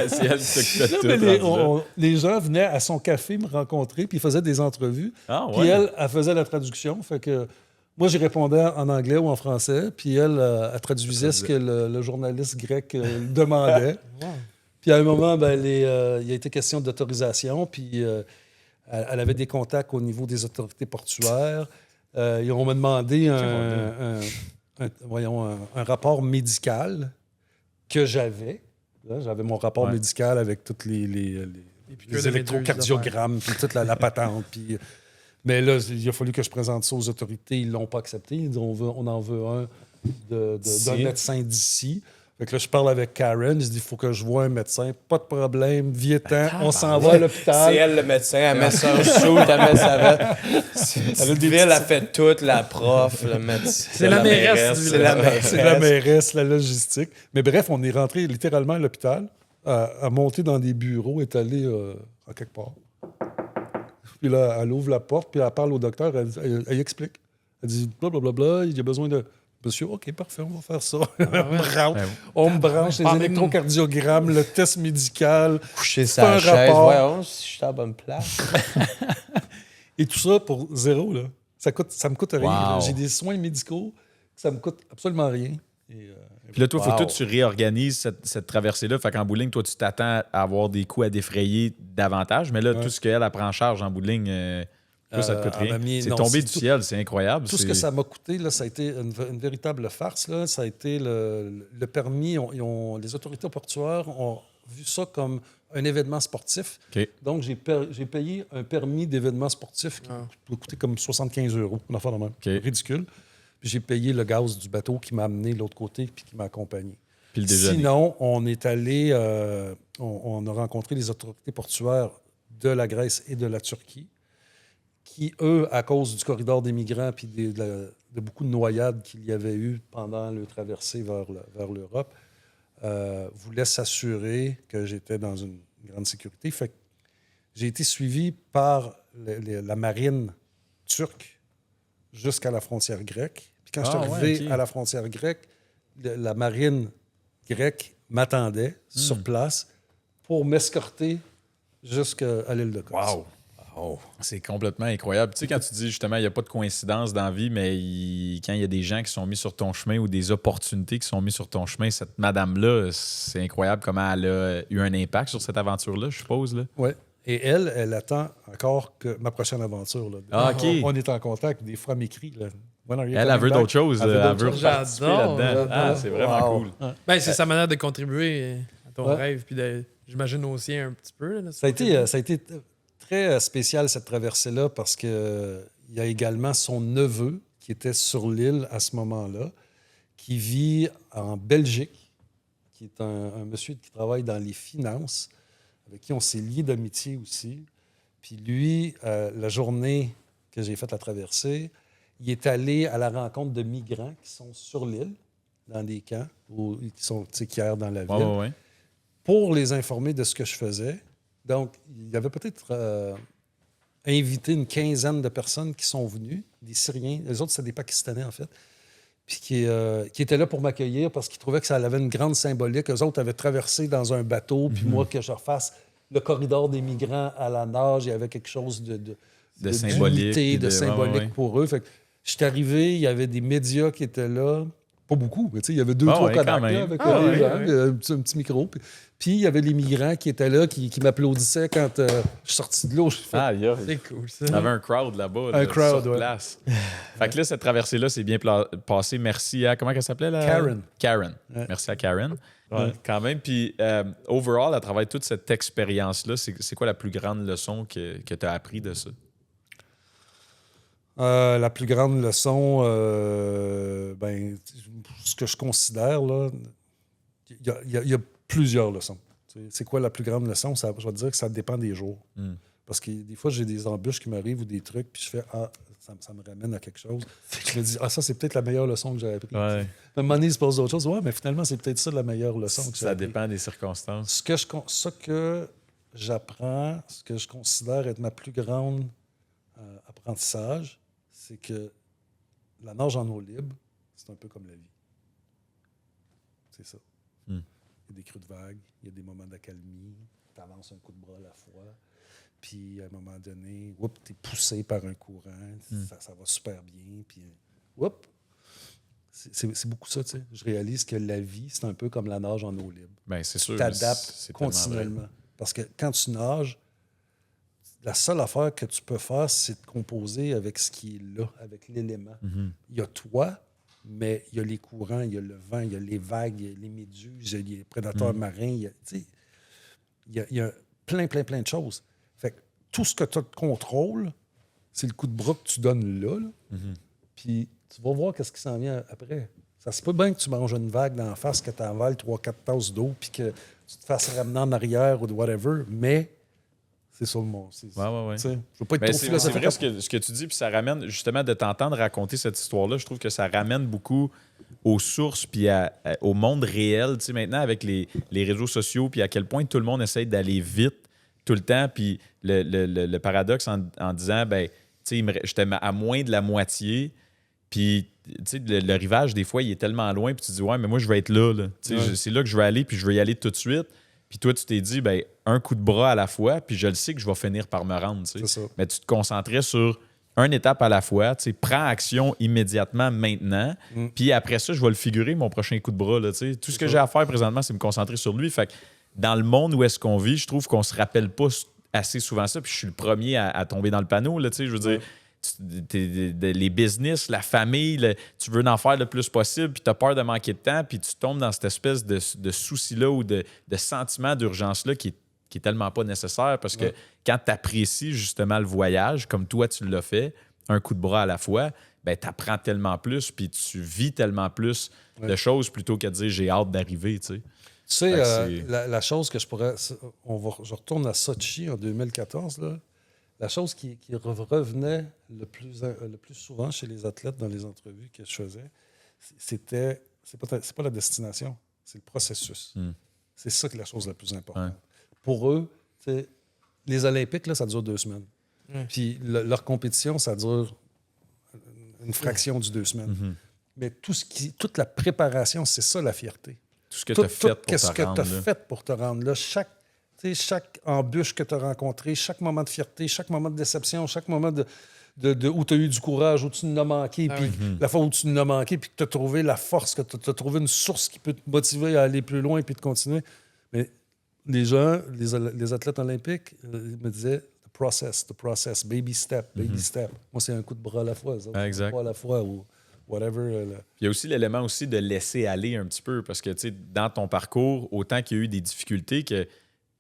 C'est elle qui s'occupait Non, de mais tout. les gens venaient à son café me rencontrer, puis ils faisaient des entrevues. Ah, ouais. Puis elle faisait la traduction. Fait que moi, j'y répondais en anglais ou en français, puis elle traduisait ce que le journaliste grec demandait. Wow. Puis à un moment, il a été question d'autorisation, puis elle avait des contacts au niveau des autorités portuaires. On m'a demandé un rapport médical que j'avais. Là, j'avais mon rapport médical avec tous les électrocardiogrammes, puis toute la patente. Puis, mais là, il a fallu que je présente ça aux autorités. Ils ne l'ont pas accepté. Ils disent, on en veut un d'un médecin d'ici. Fait que là, je parle avec Karen. Il se dit, il faut que je voie un médecin. Pas de problème. Viens-t'en. On s'en va à l'hôpital. C'est elle, le médecin. Elle met son sou, elle met sa veste. Elle a fait toute, la prof, le médecin. C'est la mairesse du C'est la mairesse. C'est la mairesse, la logistique. Mais bref, on est rentré littéralement à l'hôpital, à monter dans des bureaux étalés en quelque part. Puis là, elle ouvre la porte, puis elle parle au docteur, elle explique. Elle dit blablabla, il y a besoin de... Monsieur, OK, parfait, on va faire ça. On me branche les électrocardiogrammes, le test médical. Coucher C'est un sa chaise. rapport. Voyons si je suis à la bonne place. Et tout ça pour zéro, là. Ça me coûte rien. Wow. Là. J'ai des soins médicaux, ça me coûte absolument rien. Puis là, toi, il faut que tu réorganises cette traversée-là. Fait qu'en bout de ligne, toi, tu t'attends à avoir des coûts à défrayer davantage. Mais là, tout ce qu'elle prend en charge en bout de ligne, toi, ça te coûte rien. C'est tombé du ciel, c'est incroyable. Tout ce que ça m'a coûté, là, ça a été une véritable farce. Là. Ça a été le permis. Les autorités portuaires ont vu ça comme un événement sportif. Okay. Donc, j'ai payé un permis d'événement sportif qui peut coûter comme 75 €. Une affaire de même. Okay. Ridicule. Puis j'ai payé le gaz du bateau qui m'a amené de l'autre côté puis qui m'a accompagné. Puis le déjeuner. Sinon, on est allé... on a rencontré les autorités portuaires de la Grèce et de la Turquie qui, eux, à cause du corridor des migrants puis de beaucoup de noyades qu'il y avait eu pendant le traversée vers l'Europe, voulaient s'assurer que j'étais dans une grande sécurité. Fait que j'ai été suivi par la marine turque jusqu'à la frontière grecque. Puis quand je suis arrivé à la frontière grecque, la marine grecque m'attendait sur place pour m'escorter jusqu'à l'île de Corse. Wow! Oh, c'est complètement incroyable. Tu sais, quand tu dis justement, il n'y a pas de coïncidence dans la vie, mais quand il y a des gens qui sont mis sur ton chemin ou des opportunités qui sont mises sur ton chemin, cette madame-là, c'est incroyable comment elle a eu un impact sur cette aventure-là, je suppose. Oui. Et elle attend encore que ma prochaine aventure. Là. Ah, OK. On est en contact. Des fois, elle m'écrit. Là, elle veut d'autres choses. Elle veut reparticiper J'adore. là-dedans. Ah, c'est vraiment cool. Ben, c'est sa manière de contribuer à ton rêve, puis j'imagine au sien un petit peu. Là, ça a été très spécial, cette traversée-là, parce qu'il y a également son neveu qui était sur l'île à ce moment-là, qui vit en Belgique, qui est un monsieur qui travaille dans les finances, avec qui on s'est lié d'amitié aussi. Puis lui, la journée que j'ai fait la traversée, il est allé à la rencontre de migrants qui sont sur l'île, dans des camps, qui errent dans la ville, pour les informer de ce que je faisais. Donc, il y avait peut-être invité une quinzaine de personnes qui sont venues, des Syriens. Les autres, c'était des Pakistanais, en fait, puis qui étaient là pour m'accueillir parce qu'ils trouvaient que ça avait une grande symbolique. Eux autres avaient traversé dans un bateau, puis moi, que je refasse le corridor des migrants à la nage, il y avait quelque chose de symbolique, d'unité, de symbolique pour eux. Fait que Je suis arrivé, il y avait des médias qui étaient là. Pas beaucoup, mais tu sais, il y avait 2-3 ouais, Kodak quand même. là, avec Ah, les ouais, gens, ouais. un petit micro. Puis il y avait les migrants qui étaient là, qui m'applaudissaient quand je suis sorti de l'eau. J'ai fait, C'est cool, ça. Il y avait un crowd là-bas, Un là, crowd, sur ouais. place. Fait que là, cette traversée-là s'est bien passée. Merci à... Comment elle s'appelait? Karen. Karen. Ouais. Merci à Karen. Ouais, quand même. Puis, overall, à travers toute cette expérience-là, c'est quoi la plus grande leçon que tu as appris de ça? La plus grande leçon, ce que je considère, là, il y a plusieurs leçons. C'est quoi la plus grande leçon? Je vais te dire que ça dépend des jours. Parce que des fois, j'ai des embûches qui m'arrivent ou des trucs, puis je fais ça me ramène à quelque chose. Je me dis, ça, c'est peut-être la meilleure leçon que j'ai apprise. Ouais. À un moment donné, il se passe d'autres choses. Ouais, mais finalement, c'est peut-être ça la meilleure leçon que j'ai Ça apprise. dépend des circonstances. Ce que j'apprends, ce que je considère être ma plus grande apprentissage, c'est que la nage en eau libre, c'est un peu comme la vie. C'est ça. Il y a des creux de vagues, il y a des moments d'accalmie, tu avances un coup de bras à la fois, puis à un moment donné, tu es poussé par un courant, ça va super bien, puis c'est beaucoup ça, tu sais. Je réalise que la vie, c'est un peu comme la nage en eau libre. Ben, c'est sûr. Tu t'adaptes c'est tellement continuellement. vrai. Parce que quand tu nages, la seule affaire que tu peux faire, c'est de composer avec ce qui est là, avec l'élément. Il y a toi, mais il y a les courants, il y a le vent, il y a les vagues, il y a les méduses, il y a les prédateurs marins. Il y a plein de choses. Fait que tout ce que tu as de contrôle, c'est le coup de bras que tu donnes là. Puis tu vas voir qu'est-ce qui s'en vient après. Ça se peut bien que tu manges une vague d'en face, que tu avales 3-4 tasses d'eau, puis que tu te fasses ramener en arrière ou de whatever, mais c'est ça le monde. Ouais. Je veux pas être Ben, trop c'est philosophique. vrai ce que tu dis, puis ça ramène justement de t'entendre raconter cette histoire-là. Je trouve que ça ramène beaucoup aux sources puis au monde réel. Tu sais, maintenant, avec les réseaux sociaux, puis à quel point tout le monde essaie d'aller vite tout le temps. Puis le paradoxe en disant, ben, tu sais, j'étais à moins de la moitié. Puis, tu sais, le rivage, des fois, il est tellement loin. Puis tu dis, ouais, mais moi, je vais être là. Tu sais, c'est là que je vais aller, puis je vais y aller tout de suite. Puis toi, tu t'es dit, ben, un coup de bras à la fois, puis je le sais que je vais finir par me rendre. Tu sais. C'est ça. Mais tu te concentrais sur une étape à la fois. Tu sais, prends action immédiatement, maintenant. Puis après ça, je vais le figurer, mon prochain coup de bras. Là, tu sais. Tout ce que j'ai à faire présentement, c'est me concentrer sur lui. Fait que dans le monde où est-ce qu'on vit, je trouve qu'on se rappelle pas assez souvent ça. Puis je suis le premier à tomber dans le panneau. Là, tu sais, je veux dire, les business, la famille, tu veux en faire le plus possible, puis tu as peur de manquer de temps, puis tu tombes dans cette espèce de souci-là ou de sentiment d'urgence-là qui est tellement pas nécessaire parce que quand tu apprécies justement le voyage, comme toi tu l'as fait, un coup de bras à la fois, ben, tu apprends tellement plus, puis tu vis tellement plus de choses plutôt que de dire j'ai hâte d'arriver. Tu sais. Tu sais, la chose que je pourrais... Je retourne à Sochi en 2014, là. La chose qui revenait le plus souvent chez les athlètes dans les entrevues que je faisais, c'est pas la destination, c'est le processus. C'est ça qui est la chose la plus importante. Pour eux, les Olympiques, là, ça dure 2 semaines. Puis leur compétition, ça dure une fraction du 2 semaines. Mais toute la préparation, c'est ça la fierté. Tout ce que tu as fait pour qu'est-ce te que rendre tu as là. fait pour te rendre là. Chaque embûche que tu as rencontrée, chaque moment de fierté, chaque moment de déception, chaque moment où tu as eu du courage, où tu en as manqué, puis la fois où tu en as manqué, puis que tu as trouvé la force, que tu as trouvé une source qui peut te motiver à aller plus loin puis de continuer. Mais les gens, les athlètes olympiques, me disaient the process, baby step. Moi, c'est un coup de bras à la fois. Exact. Un bras à la fois ou whatever. Il y a aussi l'élément aussi de laisser aller un petit peu parce que dans ton parcours, autant qu'il y a eu des difficultés que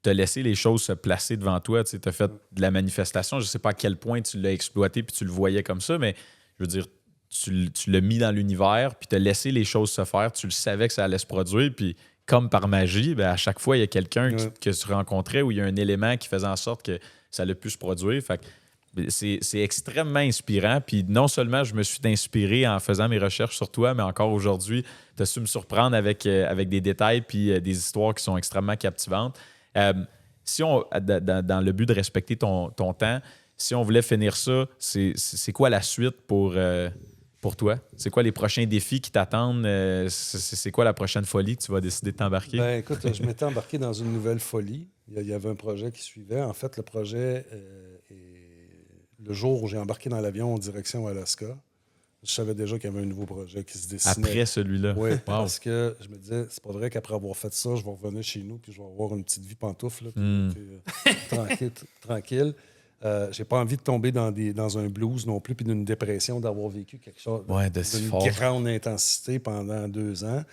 tu as laissé les choses se placer devant toi. Tu as fait de la manifestation. Je ne sais pas à quel point tu l'as exploité puis tu le voyais comme ça, mais je veux dire, tu l'as mis dans l'univers puis tu as laissé les choses se faire. Tu le savais que ça allait se produire. Puis comme par magie, ben, à chaque fois, il y a quelqu'un que tu rencontrais où il y a un élément qui faisait en sorte que ça allait pu se produire. Fait que c'est extrêmement inspirant. Puis non seulement je me suis inspiré en faisant mes recherches sur toi, mais encore aujourd'hui, tu as su me surprendre avec des détails puis des histoires qui sont extrêmement captivantes. Si dans le but de respecter ton temps, si on voulait finir ça, c'est quoi la suite pour toi? C'est quoi les prochains défis qui t'attendent? C'est quoi la prochaine folie que tu vas décider de t'embarquer? Ben, écoute, je m'étais embarqué dans une nouvelle folie. Il y avait un projet qui suivait. En fait, le projet, le jour où j'ai embarqué dans l'avion en direction Alaska, Je savais déjà qu'il y avait un nouveau projet qui se dessinait. Après celui-là. Oui, Wow. parce que je me disais, c'est pas vrai qu'après avoir fait ça, je vais revenir chez nous puis je vais avoir une petite vie pantoufle, là, puis, tranquille. J'ai pas envie de tomber dans un blues non plus, puis d'une dépression, d'avoir vécu quelque chose de si d'une fort. grande intensité pendant 2 ans.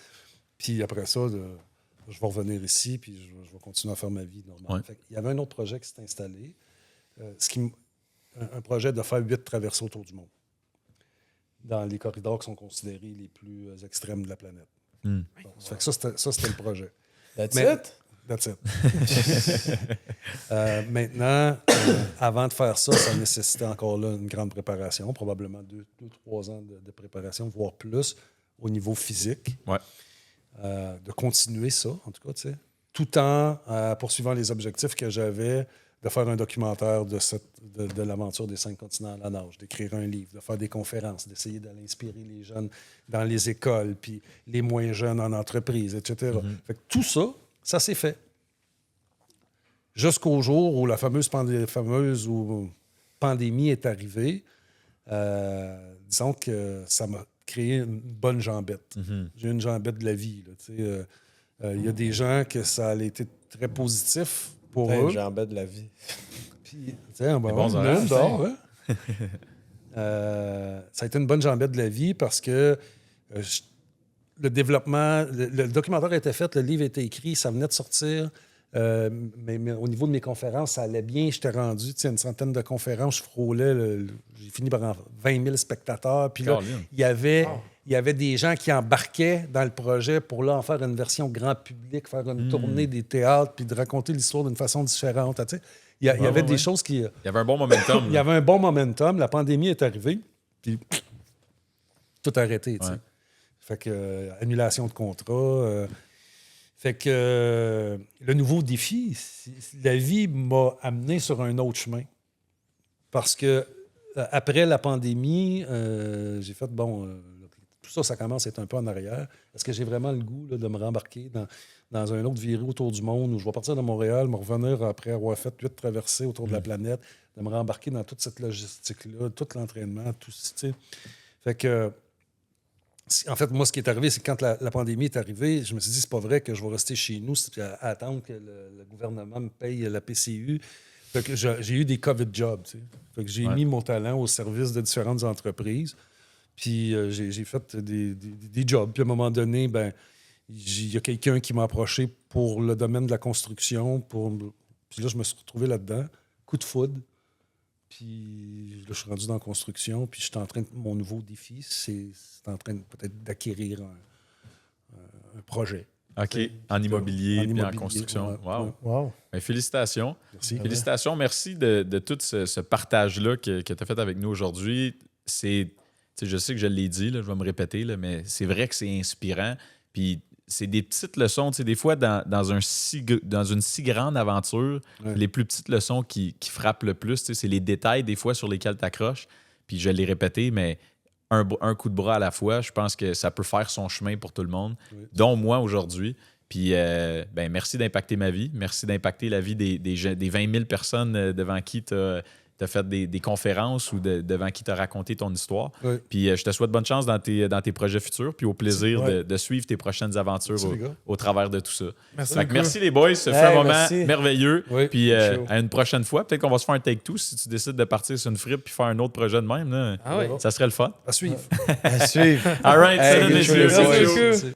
Puis après ça, je vais revenir ici, puis je vais continuer à faire ma vie normale. Ouais. Fait qu'il y avait un autre projet qui s'est installé, un projet de faire 8 traversées autour du monde, dans les corridors qui sont considérés les plus extrêmes de la planète. Mm. Bon, ça fait que ça, c'était le projet. That's Mais- it? That's it. Maintenant, avant de faire ça, ça nécessitait encore là une grande préparation, probablement 2-3 ans de préparation, voire plus, au niveau physique. Ouais. De continuer ça, en tout cas, tu sais, tout en poursuivant les objectifs que j'avais de faire un documentaire de l'aventure des 5 continents à la nage, d'écrire un livre, de faire des conférences, d'essayer d'aller inspirer les jeunes dans les écoles, puis les moins jeunes en entreprise, etc. Fait que tout ça, ça s'est fait. Jusqu'au jour où la fameuse pandémie est arrivée, disons que ça m'a créé une bonne jambette. J'ai une jambette de la vie. Il y a des gens que ça a été très positif pour Putain, eux. jambette de la vie. Puis, tu sais, on va bons voir, horaires, même dehors, hein? Ça a été une bonne jambette de la vie parce que le développement, le documentaire a été fait, le livre a été écrit, ça venait de sortir. Mais au niveau de mes conférences, ça allait bien. J'étais rendu une centaine de conférences, je frôlais. J'ai fini par 20 000 spectateurs. Puis là, Caroline. il y avait des gens qui embarquaient dans le projet pour là en faire une version grand public, faire une tournée des théâtres, puis de raconter l'histoire d'une façon différente. Tu sais. Il y avait des choses qui... Il y avait un bon momentum. Il y avait un bon momentum. La pandémie est arrivée, puis tout a arrêté. Tu sais. Ouais. Fait que annulation de contrat. Fait que le nouveau défi, la vie m'a amené sur un autre chemin. Parce que après la pandémie, j'ai fait, tout ça, ça commence à être un peu en arrière. Est-ce que j'ai vraiment le goût là, de me rembarquer dans un autre virée autour du monde où je vais partir de Montréal, me revenir après avoir fait 8 traversées autour de la planète, de me rembarquer dans toute cette logistique-là, tout l'entraînement, tout ça, tu sais. Fait que... En fait, moi, ce qui est arrivé, c'est que quand la pandémie est arrivée, je me suis dit, c'est pas vrai que je vais rester chez nous à attendre que le gouvernement me paye la PCU. Fait que j'ai eu des COVID jobs. Tu sais. Fait que j'ai mis mon talent au service de différentes entreprises. Puis j'ai fait des jobs. Puis à un moment donné, il y a quelqu'un qui m'a approché pour le domaine de la construction. Puis là, je me suis retrouvé là-dedans. Coup de foudre. Puis là, je suis rendu dans la construction, puis je suis en train mon nouveau défi, c'est en train peut-être d'acquérir un projet. OK. En immobilier, puis en immobilier, construction. ouais, Wow. ouais. Wow. Ben, félicitations. Merci. Félicitations. Merci de tout ce partage-là que tu as fait avec nous aujourd'hui. Je sais que je l'ai dit, là, je vais me répéter, là, mais c'est vrai que c'est inspirant. Puis c'est des petites leçons. Des fois, dans une si grande aventure, les plus petites leçons qui frappent le plus, c'est les détails des fois sur lesquels tu accroches. Puis je l'ai répété, mais un coup de bras à la fois, je pense que ça peut faire son chemin pour tout le monde, dont moi aujourd'hui. Puis merci d'impacter ma vie. Merci d'impacter la vie des 20 000 personnes devant qui tu as fait des conférences ou devant qui tu as raconté ton histoire. Oui. Puis je te souhaite bonne chance dans tes projets futurs, puis au plaisir de suivre tes prochaines aventures Merci, les gars. au travers de tout ça. Merci Fait que beaucoup. merci les boys, ce fut un moment merci. merveilleux. Oui, Puis chaud. à une prochaine fois, peut-être qu'on va se faire un take-two si tu décides de partir sur une fripe puis faire un autre projet de même. Là. Ah oui. Ça serait le fun. À suivre. À suivre. All right, Hey, salut good messieurs. trip, boys. Salut. Merci beaucoup.